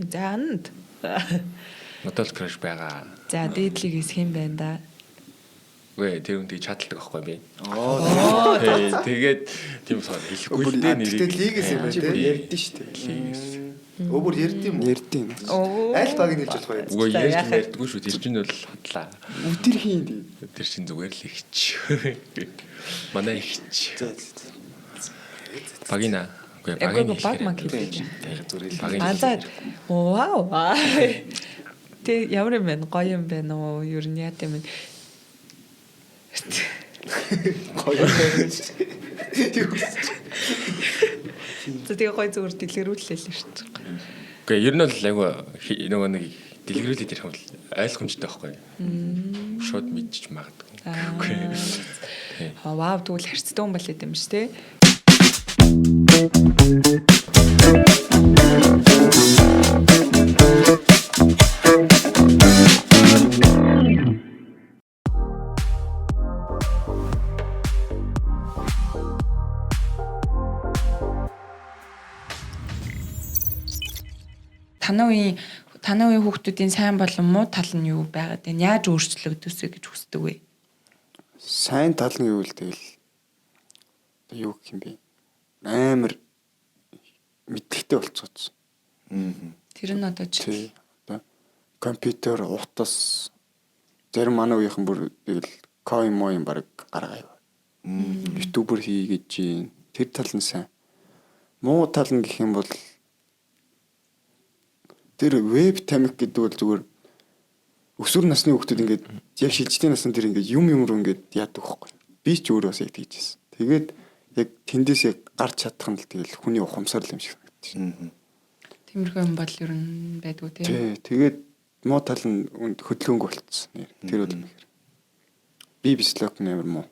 За анд. Надад краш байгаа. За дээдлийг хэсэх юм байна да. Үгүй тэр үндий чаддаг байхгүй би. Тэгээд тийм сар хэлэхгүй л дээ нэрийг. Тэгээд лигээс юм байна тий. Ярьдэн шүү дээ. Лигээс. Өөр ярьд юм уу? Ярьдэн. Аль баг нь хэлж болох вэ? Үгүй ярьдгүй шүү. Тэр чинь бол хотлаа. Өтер хийн. Тэр чинь зүгээр л ихч. Манай ихч. Багина. Үгүй баг маг хэлж. Багина. За вау. Тэ ямар юм бэ? Гоё юм байна уу? Ер нь яа гэм бэ? Гоё юм. Тэгээ гоё зүгээр дэлгэрүүллээ л шүү дээ. Үгүй ер нь бол айгу нөгөө нэг дэлгэрүүлээд ирэх юм бол ойлгомжтой байхгүй. Шууд мэдчих магадгүй. Вау тэгвэл харцтай хүн болоод юм шүү дээ. Танай үеийн хүүхдүүдийн сайн болон муу тал нь юу байгаад байна? Яаж өөрчлөгдөөсэй гэж хүсдэг вэ? Сайн тал нь юу вэ тэгэл юу гэх юм бэ? Амар мэддэхтэй болцооц. Тэр нь одоо тий. Одоо компьютер утас зарим манай үеийнхэн бүр тэгэл коин моин баг гаргая. Ютубер хийгээд чинь тэр тал нь сайн. Муу тал нь гэх юм бол тэр веб тамиг гэдэг бол зүгээр өсвөр насны хүүхдүүд ингээд яг шилжтийн насны тэр ингээд юм руу ингээд яадаг байхгүй. Би ч өөрөө бас яг тэгжсэн. Тэгээд яг тэндээс яг гарч чадах нь л тэгэл хүний ухамсар л юм шиг санагдчих. Тиймэрхүү юм бол ер нь байдгүй тий. Тий. Тэгээд муу тал нь хөдөлгөөнг болцсон. Тэр бол үнэхээр. Би бислок нэмэр муу.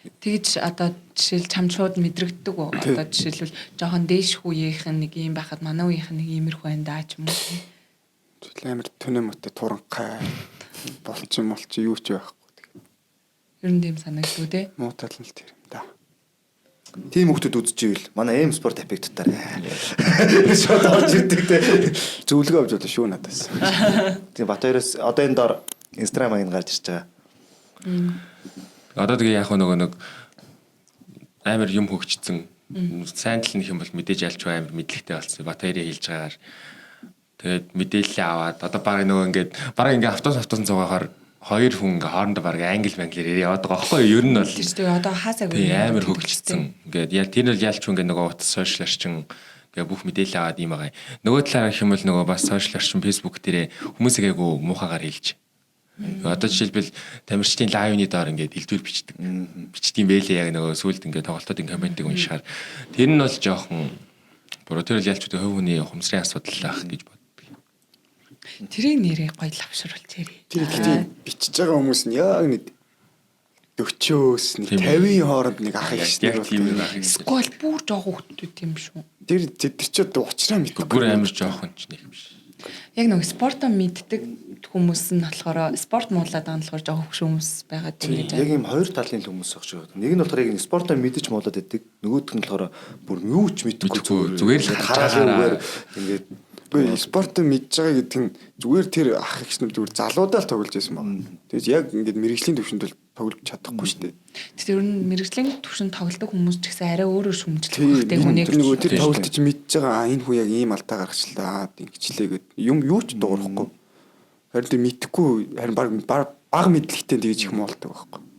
Тэгж одоо жишээл чамчууд мэдрэгддэг үү? Одоо жишээлбэл жоохон дээш үеийнх нь нэг юм байхад манай үеийнх нь нэг иймэрхүү байна даа ч юм уу. Тэгэл амар төнөө мөтө туранхай болчих юу ч байхгүй. Ер нь тийм санагдгүй тий. Муу тал нь л тэр юм да. Тим хүмүүсд үзчихвэл манай эм спорт аппектаар шууд орж ирдэг те. Зөвлөгөө авч болно шүү надаас. Тийм Батбаяраас одоо энэ доор Instagram аянд гарч ирж байгаа. Одоо тэгээ яг нэг амар юм хөгжсөн. Сайн тал нь их юм бол мэдээж альчгүй амар мэдлэгтэй болсон. Батбаярын хэлж байгаагаар тэгээд мэдээлэл аваад одоо баг ингээд автобус зугаахаар хоёр хүн ингээ хоорондоо баг англи банглиэр яваад байгаа байхгүй юу? Ер нь бол тийм одоо хаасаг амар хөгжсөн. Ингээд яа тэр нь ялч ингээ нөгөө утас сошиал орчин ингээ бүх мэдээлэл аваад юм байгаа. Нөгөө талаараа гэх юм бол нөгөө бас сошиал орчин Facebook дээрээ хүмүүсийг айгу муухагаар хэлж. Одоо жишээлбэл тамирчдын лайвны доор ингээд хэлдвэр бичдэг. Бичдэг юм байлээ яг нөгөө сүулт ингээ тоглолтуудын комментиг уншихаар тэр нь бол жоохон буруу тэр ялчгүй хувь хүний ухамсарын асуудал ах гэж бод. Тэрийг нэрээ гоё лавшруулж ярий. Тэр ихтэй бичиж байгаа хүмүүс нь яг нэг 40-оос нэг 50-ийн хооронд нэг ах их шиг байна. Сквал бүр жоох хүүхдүүд юм шүү. Тэр ч одоо уучраа мэдгүй. Бүр амар жоохон ч нэг юм шиг. Яг нэг спортоо мэддэг хүмүүс нь болохоор спорт муулаад байгаа нь болохоор жоох хөш хүмүүс байгаад тийм гэж. Яг ийм хоёр талын хүмүүс баг шүү. Нэг нь болохоор яг спортоо мэдэж муулаад байдаг. Нөгөөх нь болохоор бүр юу ч мэдгүй зүгээр л хараагаар ингээд Гэхдээ спортоо мэдж байгаа гэдэг нь зүгээр тэр ах ихснэр зүгээр залуудаа л тоглож байсан баг. Тэгээд яг ингээд мэрэгжлийн төвшөнд бол тоглож чадахгүй шүү дээ. Тэр нь мэрэгжлийн төвшөнд тоглодог хүмүүс ч гэсэн арай өөрөөр шүмжлэх хэрэгтэй хүнийг тэр тоглолтож мэдж байгаа энэ хүн яг ийм алдаа гаргачлаа ингэчлээ гэд юм юу ч дуурахгүй. Харин тэр мэдхгүй харин баг мэдлэгтэй тэгж их муулдаг байхгүй.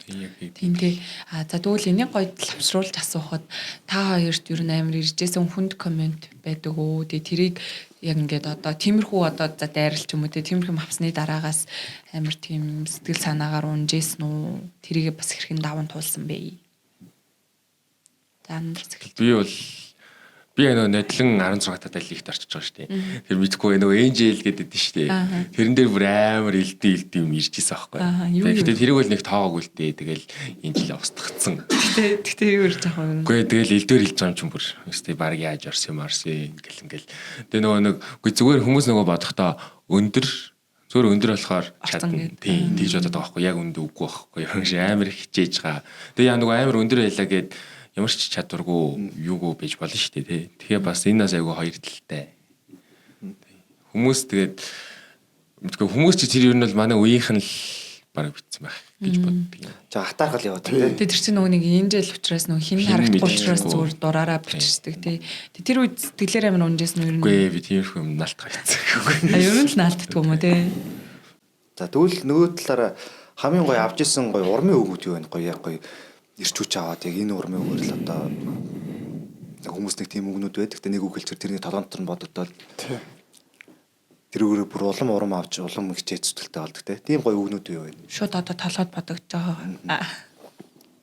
Тийм тий. За тэгвэл энийг гоё лавшруулж асуухад та хоёрт ер нь амар иржсэн хүнд коммент байдаг уу? Тэгээ тэрийг яг ингээд одоо тиймэрхүү одоо за дайралч юм уу те тиймэрхүү авсны дараагаас амар тийм сэтгэл санаагаар унжсэн үү? Тэрийг бас хэрхэн даван туулсан бэ? За би нөгөө нодлон 16 татал лигт орчиж байгаа шүү дээ. Тэр мэдгүй нөгөө Angel гэдэг дээ шүү дээ. Тэрэн дээр бүр амар илдээ юм иржсэн аахгүй. Гэхдээ тэрийг бол нэг тоогоогүй л дээ. Тэгэл энэ жил устгацсан. Гэхдээ юу ирж байгаа юм. Үгүй тэгэл илдээр хэлж байгаа юм чинь бүр. Өстэй баг яаж орсон ингээл. Тэгээ нөгөө үгүй зүгээр хүмүүс нөгөө бодохдоо зүгээр өндөр болохоор чадна. Тийм тэгж бодоод байгаа байхгүй. Яг өндөө үгүй байхгүй. Амар хичээж байгаа. Тэгээ яа нөгөө амар өндөр байлаа гэд ямар ч чадваргүй юугүй байж болно шүү дээ тий. Тэгэхээр бас энэ нас айгүй хоёр талтай. Хүмүүс тэгээд хүмүүс чи тэр ер нь бол манай үеийнх нь л бараг битсэн байх гэж боддог. За хатаархал яваад тий. Тэр чинь нөгөө нэг энэ жил учраас нөгөө хин харагдахгүй учраас зүгээр дураараа бичдэг тий. Тэр үед сэтгэлээр амар унжсэн ер нь. Үгүй би тиймэрхүү юм наалтгаа хийцэн. Ер нь л наалтдаг юм уу тий. За тэгвэл нөгөө талаараа хамгийн гоё авч исэн гоё урмын өгөөд юу байна гоё яг гоё ирчүүч аваад яг энэ урмын өгөр л одоо хүмүүс нэг тийм өгнүүд байдаг. Тэ нэг үг хэлчихэр тэрний толгонд нь бодогдоод тэр өөрөө бүр улам урам авч улам хичээж зүтгэлтэй болдог те. Тийм гоё өгнүүд юу вэ? Шууд одоо толгойд бодогдож байгаа.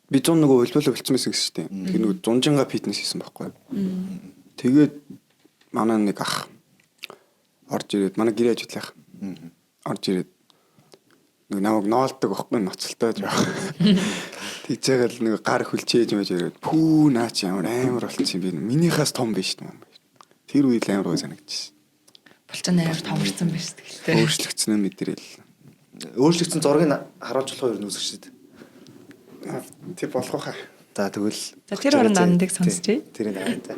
Би 100 нөгөө хөлбөлөө болцсон байсан гэсэн шүү дээ. Тэр нөгөө зунжинга фитнес хийсэн байхгүй. Тэгээд манай нэг ах орж ирээд манай гэрээ ажиллах. Орж ирээд нэг намайг ноолдог байхгүй ноцолтой жаа. Тэгжээгээл нэг гар хөлчээж мэж ирээд пүү наач ямар амар болчихсон би минийхээс том биш юм. Тэр үед амар гоо санагдчихсэн. Болцоо амар томорсон биш гэхдээ. Өөрчлөгдсөн нь мэдрээл. Өөрчлөгдсөн зургийг харуулж болох юм үзэж шүү дээ. Тэг болох хаа. За тэгвэл тэр оронд андыг сонсчээ. Тэрийг хараа.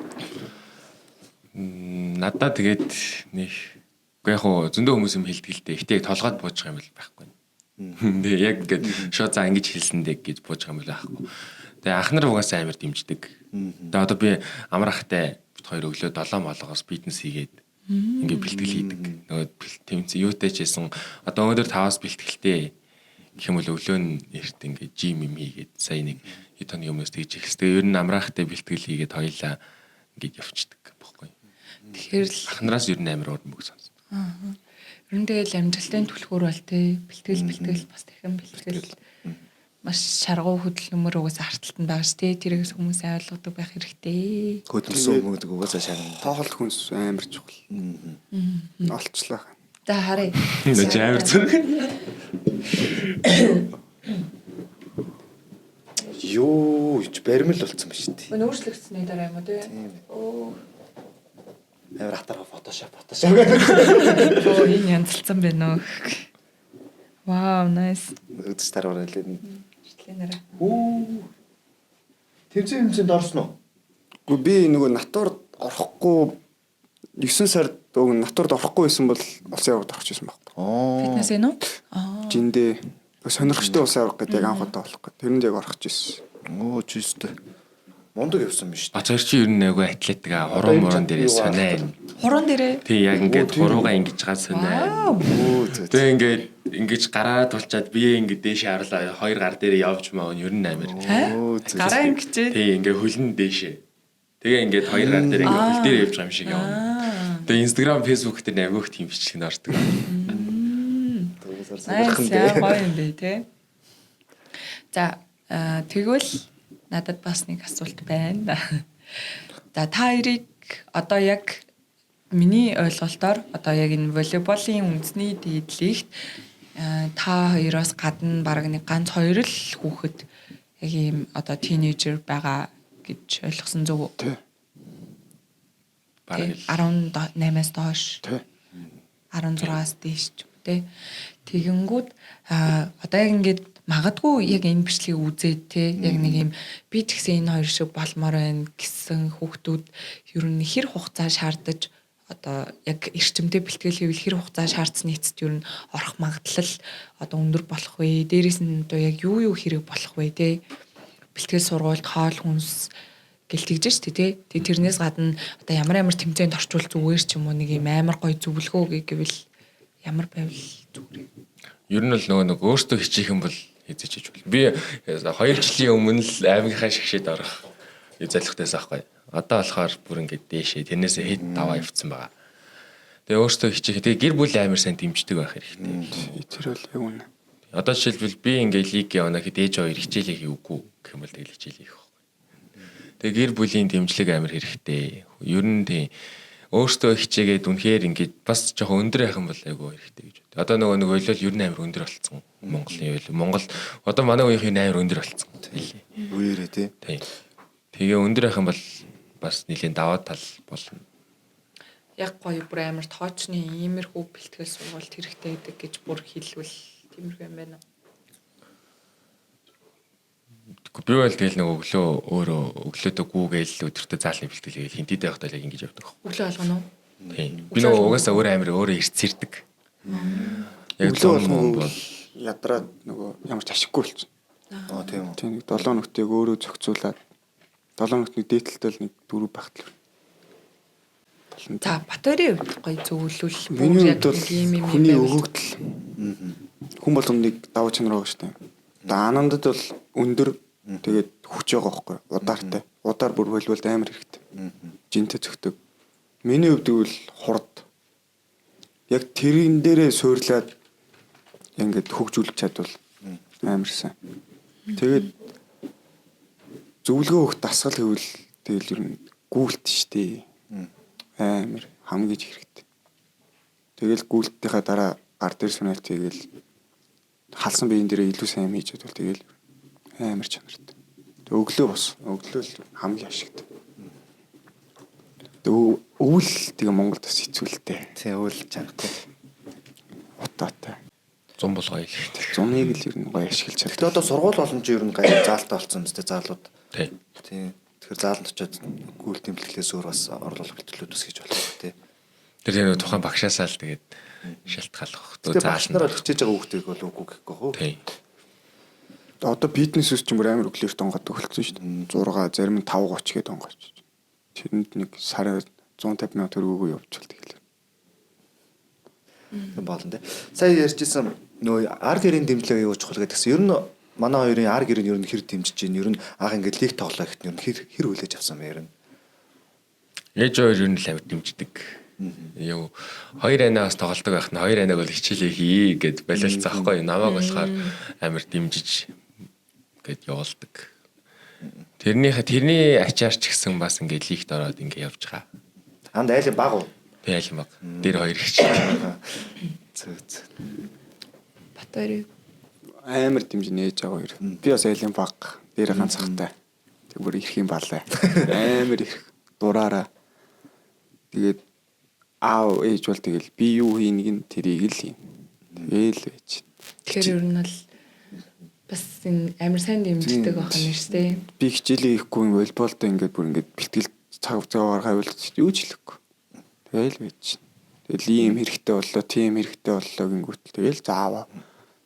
Надаа тэгээд нэг яг хоо зөндөө хүмүүс юм хэлдэг л дээ. Гэтэ толгойд бууж байгаа юм бол байхгүй. Яг ингээд шоо за ингэж хэлсэн дээ гэж бууж байгаа юм л байхгүй. Тэгээ ах нар угаасаа амар дэмждэг. Тэгээ одоо би амрахтай бит хоёр өглөө 7 молгоос фитнес хийгээд ингээ бэлтгэл хийдэг. Нөгөө тэмцэн юутай ч хийсэн одоо өнөөдөр 5-аас бэлтгэлтэй гэх юм бол өглөө нь эрт ингээ жим юм хийгээд сая нэг хэд хоногийн өмнөөс тэгж эхэлсэн. Тэгээ ер нь амраахтай бэлтгэл хийгээд хоёлаа ингээ явчихдаг байхгүй. Тэгэхээр л Ах нараас ер нь амар уур мөг сонс. ер нь тэгэл амжилтын түлхүүр бол тий бэлтгэл бас дахин бэлтгэл маш шаргуу хөдөлмөр угаасаа харталтанд байгаа ш тий тэрээс хүмүүс ойлгодог байх хэрэгтэй. Хөдөлсөн мөгдөг угаасаа шагнаа. Тоглолт хүнс амар чухал. Олцлоо. За харъя. Нэж амар зүг. Юу ч баримл болцсон ба шүү дээ. Өөрчлөгдсөний дараа юм уу тий? Оо Амар хатарга фотошоп. оо энэ янзлцсан байна уу? Вау, nice. Өдөс тарвар хэлээ. Нэрэ. Тэмцээнд орсон уу? Гэхдээ би нөгөө натурд орохгүй 9 сард өг натурд орохгүй байсан бол улсын аваргад орох гэсэн байхгүй. Фитнес ээ нөө? Жиндээ сонирхчтой улсын аварга гэдэг яг анх удаа болох гэдэг. Тэрэнд яг орох гэсэн. Оо чистэй. Мундаг явсан биш үү? Бацаар чи ер нь айгүй атлетик хуруу мурун дээрээ сониа. Хуруун дээрээ. Тий яг ингээд хуруугаа ингэж гаа сониа. Тэгээ ингэж гараа тулчаад бие ингэ дээш харлаа хоёр гар дээрээ явж маав ер нь амар. Гараа ингэчээ. Тий ингээ хөлн дээшээ. Тэгээ ингээд хоёр гар дээр ингээ хөл дээр явж байгаа юм шиг явна. Тэгээ Instagram, Facebook дээр айгүйх тийм бичлэг нь ордог. Сайн гоё юм бэ те. За тэгвэл надад бас нэг асуулт байна. За та хоёрыг одоо яг миний ойлголтоор одоо яг энэ волейболын үндэсний дээдлэгт та хоёроос гадна баг нэг ганц хоёр л хүүхэд яг ийм одоо тинейжер байгаа гэж ойлгосон зөв үү? Тий. Бараг 18-аас доош. Тий. 16-аас дээш ч юм те. Тэгэнгүүт одоо яг ингээд магадгүй яг энэ бичлэгийг үзээд те яг нэг юм би тэгсэн энэ хоёр шиг болмоор байна гэсэн хүүхдүүд ер нь хэр хугацаа шаардаж одоо яг эрчимтэй бэлтгэл хийвэл хэр хугацаа шаардсны эцэст ер нь орох магадлал одоо өндөр болох вэ? Дээрээс нь одоо яг юу хэрэг болох вэ те? Бэлтгэл сургуульд хоол хүнс гэлтгийж штэ тий. Тэгээ тэрнээс гадна одоо ямар тэмцээнд орчвол зүгээр ч юм уу нэг юм амар гоё зөвлөгөө гэвэл ямар байвал зүгээр. ер нь л нөгөө өөртөө хичээх юм бол хийж хийж бол. Би 2 жилийн өмнө л аймгийнхаа шигшээд орох залхутайсан байхгүй. Одоо болохоор бүр ингээд дээшээ тэрнээсээ хэд даваа явцсан байгаа. Тэгээ өөртөө хичээх. Тэгээ гэр бүл амар сайн дэмждэг байх хэрэгтэй. Тэр бол яг үнэ. Одоо жишээлбэл би ингээд лиг явна гэхэд ээж хоёр хичээлээ хийвгүй гэх юм бол тэгэл хичээлээ хийх байхгүй. Тэгээ гэр бүлийн дэмжлэг амар хэрэгтэй. Ер нь тийм өөртөө хичээгээд үнэхээр ингээд бас жоохон өндөр байх юм бол айгүй хэрэгтэй гэж байна. Одоо нөгөө нэг ойлол ер нь амар өндөр болсон. Монголын ойл. Монгол одоо манай үеийн амар өндөр болсон. Үерээ тий. Тэгээ өндөр байх юм бол бас нэлийн даваа тал болно. Яг гоё бүр амар тоочны иймэрхүү бэлтгэл сургалт хэрэгтэй гэдэг гэж бүр хэлвэл тиймэрхүү юм байна. Би бол тэгэл нэг өглөө өөрөө өглөөдөө гүүгээл өдөртөө заалны бэлтгэл хийгээл хинтэдэй байхдаа яг ингэж явдаг. Өглөө алгана уу? Тийм. Би нөгөө угаасаа өөрөө амар өөрөө ирцэрдэг. Яг зөвхөн бол ядраад нөгөө ямар ч ашиггүй болчихсон. Тийм үү. Тийм нэг 7 нөтийг өөрөө зохицуулаад 7 нөтний дээдлэлтэй нэг 4 багтал. За Батөрийн хувьд гоё зөвлөл Миний хувьд бол ийм хүний өгөгдөл. Хүн болгоныг даваа чанар байгаа шүү дээ. Одоо анандад бол өндөр тэгээд хүч байгаа байхгүй удаартай. Удаар бүр волейболд амар хэрэгтэй. Жинтэй зөгтөг. Миний хувьд бол хурд. Яг тэрэн дээрээ суурлаад ингээд хөгжүүлж чадвал амар сайн. Тэгээд зөвлөгөө өгөх дасгал гэвэл тэгэл ер нь гүйлт штий. Амар хамгийн хэрэгтэй. Тэгэл гүйлтийнхаа дараа гар дээр сүнэл тэгэл халсан биеийн дээрээ илүү сайн хийж чадвал тэгэл амар чанартай. Өглөө бос. Өглөө л хамгийн ашигтай. Өвөл тэгээ Монголд бас хэцүүлтэй. Тий өвөл чанартай. Утаатай. 100 болгоё. 100-ыг л ер нь гоё ашиглаж чаддаг. Гэтэ одоо сургууль боломж ер нь гай заалтаа болсон юм зү заалууд. Тий. Тэгэхээр заалд очиод гүйл тэмдэглэлээс өөр бас орлуулах бэлтгэлүүд үсгэж болох тий. Тэр тухайн багшаасаа л тэгээд шалтгаалах. Тэгээ багш нараа хичээж байгаа хүүхдийг бол үгүй гэхгүй хөө. Тий. Одоо фитнес ус ч юм амар өглөөр донгодог болсон шүү дээ. 6 зарим нь 5:30 гээд донгооч. Тэрэнд нэг сараа 150 мянга төгрөгөө явуулчихвал тэгэл. Болно те. Сая ярьжсэн нөө ар гэрийн дэмжлэг юу чухал гэдэгсэн. Ер нь манай хоёрын ар гэрийн ер нь хэр дэмжиж чинь ер нь анх ингээд лиг тоглоо гэхэд ер нь хэр хүлээж авсан бэ ер нь. Ээж хоёр ер нь л авд дэмждэг. Юу 2 анаас тоглолдог байх нь 2 анаг бол хичээлээ хий гэд болилцсон аахгүй. Намайг болохоор амар дэмжиж гэд явуулдаг. Тэрний ачаар ч гэсэн бас ингээд лигт ороод ингээд явж байгаа. Анд айлын баг уу? Би айлын баг. Тэр хоёр хичээл. Зөө. Батори Амар дэмжинэ ээж аваа хоёр. Би бас айлын баг дээр ганцхтай. Тэг бүр ирэх юм балаа. Амар ирэх дураараа. Тэгээд аав ээж бол тэгэл би юу хийнэг нь тэрийг л хийн. Тэгэл байж. тэгэхээр ер нь бол бас энэ амар сайн дэмждэг байх нь шүү дээ. Би хичээлээ хийхгүй волейболтой ингээд бүр ингээд бэлтгэл цаг цагаар хавуулж юу ч хэлэхгүй. Тэгэл байж. Тэгэл ийм хэрэгтэй боллоо, тийм хэрэгтэй боллоо гингүүтэл тэгэл зааваа.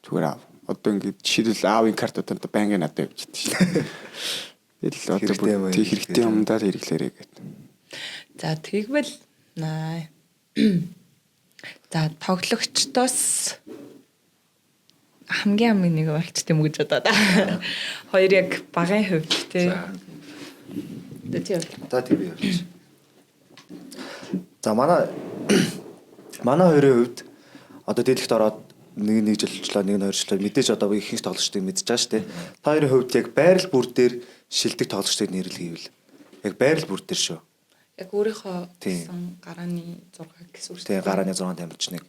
Зүгээр аав. Одоо ингээд жишээлбэл аавын карт одоо банкны надад явж идэж шээ. Тэгэл одоо бүр тэг хэрэгтэй юмдаа хэрэглээрэй гэдэг. За тэгвэл наа. За тоглогчдоос хамгийн нэг болчт юм гэж бодоо да. Хоёр яг багын хувьд тий. За тийм ярьж. За манай хоёрын хувьд одоо дэлгэхт ороод нэг жилчлээ, нэг 2 жилчлээ мэдээж одоо их их тоглогчдыг мэдж байгаа шүү дээ. Та хоёрын хувьд яг байрал бүр дээр шилдэг тоглогчдыг нэрлэгээвэл яг байрал бүр дээр шүү. Яг өөрийнхөө гэсэн гарааны 6 гэсэн үг шүү. Тэгээ гарааны 6 тамирчныг.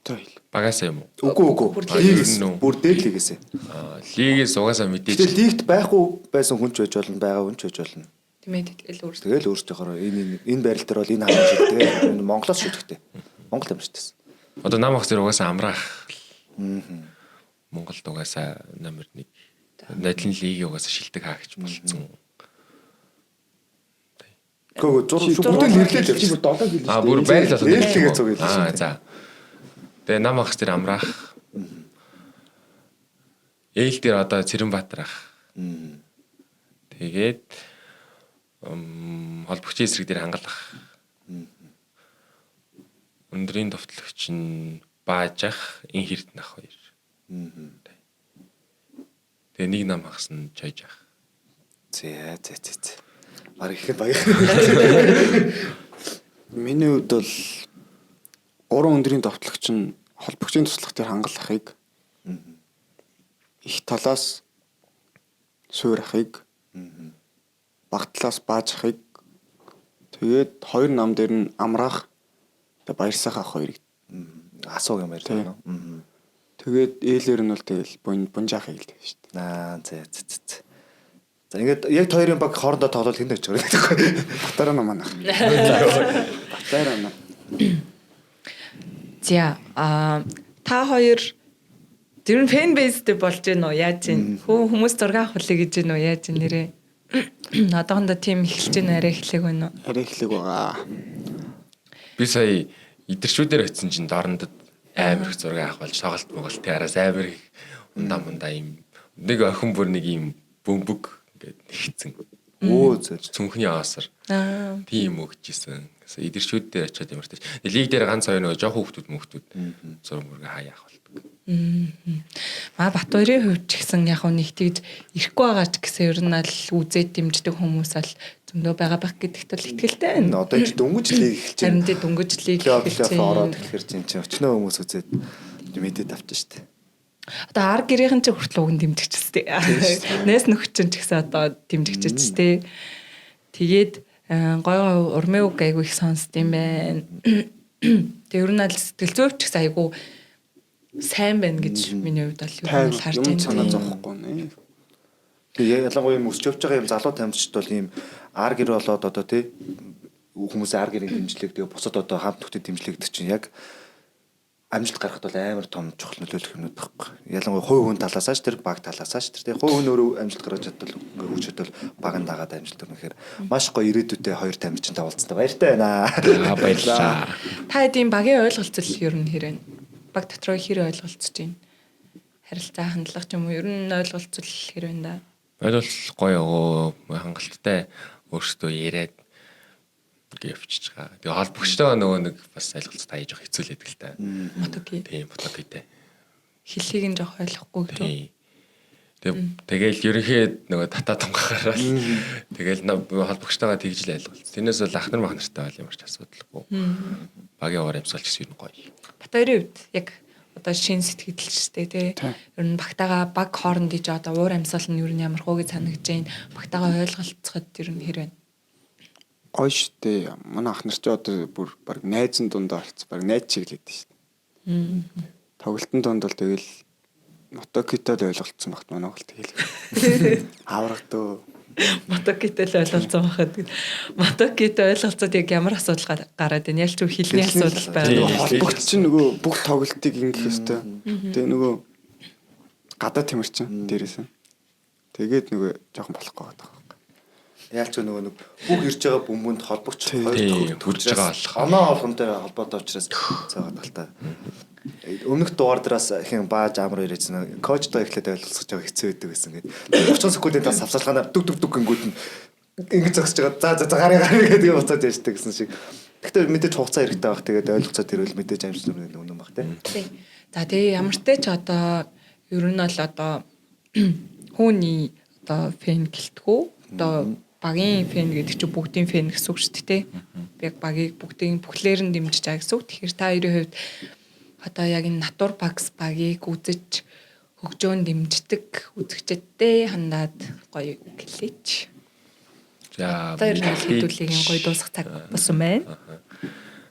Тэгэл. Багасаа юм уу? Үгүй. Лигээс бүр дээр лигээс. Лигээс угаасаа мэдээж. Тэгээ лигт байхгүй байсан хүн ч байж болно, байгаа хүн ч байж болно. Тэмээ тэгэл өөрсдөө. Тэгэл өөрсдийнхөө энэ байрал дээр бол энэ хаан шиг тэгээ энэ Монголоос шүтгэхтэй. Монгол тамирчтайсэн. Одоо нам ах зэрэг угаасаа амраах. Монголд угаасаа номер 1 найдлын лигийн угаасаа шилдэг хаагч болцсон. Гөө бүгд нэрлэлээ л бүр 7 гэлээ. Бүр байрал болоод нэрлэгээ зүг хэлээ. За. Тэгээ нам ах зэрэг амраах. Ээл дээр одоо Цэрэнбаатар ах. Тэгээд холбогчийн эсрэг дээр хангалах. Өндрийн товтлогч нь Баажах, ин Хэрдэн ах хоёр. Тэгээ нэг нам ахс нь Чойжах. Зэ. Баг ихэд баяр. Миний хувьд бол 3 өндрийн товтлогч нь холбогчийн туслах дээр хангалахыг их талаас суурахыг баг талаас Баажахыг тэгээд 2 нам дээр нь амраах баярсах ах хоёрыг асууг юм ярьж байна. Тэгээд ээлэр нь бол тэгэл бунжаахыг л дээ шүү дээ. Зэ. За ингээд яг хоёрын баг хоорондоо тоглол хэн гэж байгаа юм. Батараа наманах. Батараа на. За та хоёр тэр нь фэн бейстэй болж гин үү? Яаж гин? Хүмүүс зураг авахлаа гэж гин үү? Яаж гин нэрээ? Одоохондоо тим эхэлж гин арай эхлэх байна уу? Арай эхлэх байгаа. Би сая идэрчүүдээр очисон чинь доорндод амар их зураг авах болж тоглолт тий араас амар их ундаа юм нэг охин бүр нэг юм бөмбөг ингээд нэгцэн. Цүнхний аасар. Тийм өгчээсэн. Идэрчүүдээр очиод ямар тааш. Лиг дээр ганц хоёр нөгөө жоох хүүхдүүд зураг мөргө хаяах болдог. Батбаярын хувьд ч гэсэн яг нэг тэгж ирэхгүй байгаа ч гэсэн ер нь л үзээд дэмждэг хүмүүс ал зөндөө байгаа байх гэдэгт л итгэлтэй байна. Одоо ч дөнгөж лиг эхэлж байна. Харин дөнгөж лиг эхэлж ороод тэгэхээр чинь өчнөө хүмүүс үзээд мэдээд авчих шүү дээ. Одоо ар гэрийнхэн ч хүртэл уг нь дэмжигчтэй. Нэс нөхчин ч гэсэн одоо дэмжигчтэй. Тэгээд гой урмын үг айгу их сонсд юм байна. Тэг ер нь л сэтгэл зүйч ч гэсэн айгу сайн байна гэж миний хувьд бол юу харж байна. Санаа зовхгүй нэ. Тэгээ ялангуяа юм өсч явж байгаа юм залуу тамирчид бол ийм ар гэр болоод одоо тий хүмүүс ар гэрийн дэмжлэг тэгээ бусад одоо хамт нөхдөд дэмжлэгдэх чинь яг амжилт гаргахад бол амар том чухал нөлөөлөх юмнууд байхгүй. Ялангуяа хувь хүн талаасаа ч тэр баг талаасаа ч тэр тий хувь хүн өөрөө амжилт гаргаж чадвал хөгжөд бол баг нь дагаад амжилт өрнөхээр маш гоё ирээдүйдээ хоёр тамирчинтай уулзсан баяртай байна. Баярлалаа. Та хэдийн багийн ойлголцол ер нь хэрэг баг дотроо хэр ойлголцож байна? харилцаа хандлага ч юм уу ер нь ойлголцол хэрвэн да. Ойлгохгүй юу хангалттай өөрсдөө яриад ингээ явчихж байгаа. Тэгээ холбогчтойгоо нөгөө нэг бас ойлголцоо тааж явах хэцүү л байдаг л та. Мотоки. Тийм мотокитэй. Хэлхийг нь жоох ойлгохгүй гэдэг. Тэгэл ерөнхийд нөгөө татаа тунгахаараа тэгэл холбогчтойгоо тэгж л ойлголцсон. Тэрнээс бол ах нар мах нартай бол ямар ч асуудалгүй. Багийн уур амьсгал ч гэсэн ер нь гоё. Батарын хувьд яг одоо шинэ сэтгэлдэлчтэй тий. Ер нь багтаага баг хоорондын ч одоо уур амьсгал нь ер нь ямар хөө гэж санагдаж байна. Багтаага ойлголцоход ер нь хэрвэн. Гоё штэ. Манай ах нар ч одоо бүр баг найзын дундаа орц баг найз шиг л байдаг штэ. Тоглолтын донд бол тэгэл мотокитой л ойлголцсон багт манай гол тэгэл. Аврагдөө. Мотокитэй л ойлголцсон байхад мотокитэй ойлголцоод яг ямар асуудал гараад байна? Ялч хэлний асуудал байна. Холбогч чинь нөгөө бүх тоглолтыг ингэх ёстой. Тэгээ нөгөө гадаа тэмэрчин дээрээс. Тэгээд нөгөө жоохон болохгүй байгаа. Яалч нөгөө нэг бүх ирж байгаа бөмбөнд холбогч хоёр төрж байгаа болох. Оноо олгонтой холбоотой учраас цаагаад бол та. Өмнөх дугаар дээрээс ихэн бааж амар ирээсэн. Коучтой эхлээд ойлголцож байгаа хэцүү байдаг гэсэн гээд 30 секундын тас авсалгаанаар дүг гингүүд нь ингэж зогсож байгаа. За гарыг гэдэг буцаад яждаг гэсэн шиг. Гэхдээ мэдээж хугацаа хэрэгтэй байх. Тэгээд ойлголцоод ирвэл мэдээж амжилт үнэн баг тийм. За тэгээ ямар ч ч одоо ер нь бол одоо хүүний одоо фэн гэлтгүү одоо багийн фэн гэдэг чинь бүгдийн фэн гэсэн үг шүү дээ. Яг багийг бүгдийн бүхлээр нь дэмжиж байгаа гэсэн үг. Тэгэхээр та хоёрын хувьд одоо яг энэ натур багс багийг үзэж хөгжөөн дэмждэг үзэгчдтэй хандаад гоё гэлээч. За тэр хэлүүлгийн гоё дуусах цаг болсон байна.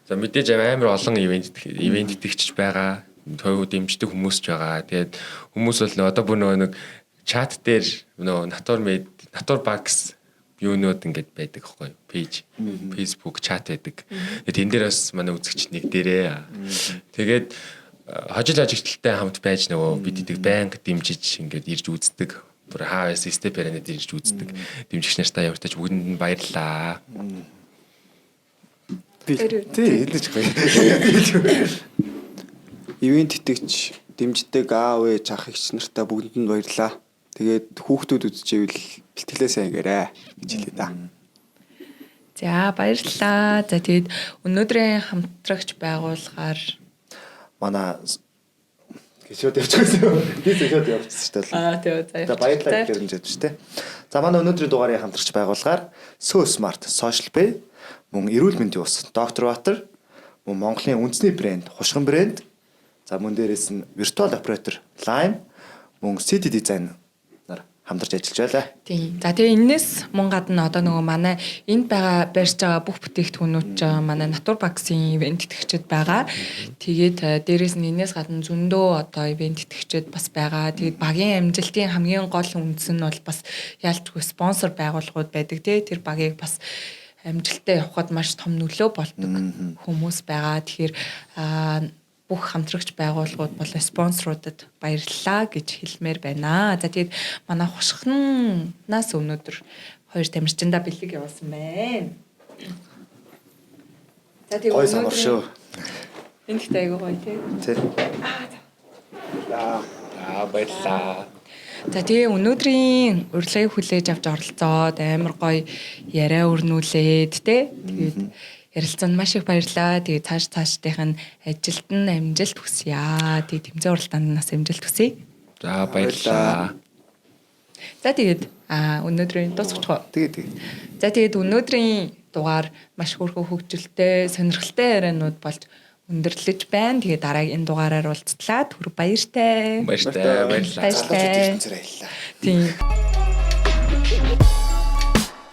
За мэдээж амар олон ивент итгэгч байгаа. Тойгоо дэмждэг хүмүүс ч байгаа. Тэгээд хүмүүс бол одоо бүр нэг чат дээр натур багс юунууд ингэж байдаг аахгүй пэйж Facebook чат байдаг. Тэгээд тэн дээр бас манай үзэгч нэг дээрээ. Тэгээд хожил ажигталтай хамт байж нөгөө бид эдэг банк дэмжиж ингэж ирж үздэг. Бүр хавс степэрэнэ ирж үздэг. Дэмжигч нартай ямар ч тач бүгдэнд нь баярлаа. Тий, хэлж гоё. Ивент итгэж дэмждэг аав ээж ах эгч нартай бүгдэнд нь баярлаа. Тэгээд хүүхдүүд үзчихвэл бэлтгэлээ сайн гэрээ гэж хэлээ да. За баярлалаа. За тэгээд өнөөдрийн хамтрагч байгуулгаар манай гişүүд явчихсан. Би зөвхөн явчихсан шүү дээ. тэгээд за баярлалаа гэх юм шүү дээ. За манай өнөөдрийн дугаарын хамтрагч байгуулгаар So Smart Social Pay, мөн эрүүл мэндийн ус Доктор Батар, мөн Монголын үндэсний брэнд Хушган брэнд, за мөн дээрээс нь Virtual Operator Lime, мөн City Design хамтарч ажиллаж байлаа. Тийм. За тэгээ энэс мөн гадна одоо нөгөө манай энд байгаа барьж байгаа бүх бүтээгдэхүүнүүд манай натур багсын ивент итгэгчид байгаа. Тэгээд дээрээс нь энэс гадна зөндөө одоо ивент итгэгчид бас байгаа. Тэгээд багийн амжилтын хамгийн гол үндэс нь бол бас яалтчгүй спонсор байгууллагууд байдаг тий. Тэр багийг бас амжилттай явахад маш том нөлөө болдог хүмүүс байгаа. Тэгэхээр бүх хамтрагч байгууллагууд болон спонсоруудад баярлалаа гэж хэлмээр байна. За тэгээд манай Хушхнаас өнөөдөр хоёр тамирчиндаа бэлэг явуулсан байна. За тэгээд гой самар шүү. Энд ихтэй айгуу гоё тий. Баярлалаа. За тэгээ өнөөдрийн урилгыг хүлээж авч оролцоод амар гоё яриа өрнүүлээд тий. Тэгээд ярилцсан маш их баярлалаа. Тэгээ цаашдынх нь ажилд нь амжилт хүсье. Тэгээ тэмцээн уралдаанаас амжилт хүсье. За баярлалаа. За тэгээд өнөөдрийн дуусчихоо. Тэгээ. За тэгээд өнөөдрийн дугаар маш хөөрхөн хөгжилтэй, сонирхолтой яриануд болж өндөрлөж байна. Тэгээ дараагийн дугаараар уулзтлаа. Түр баяртай. Баяртай. Баяртай. Тийм.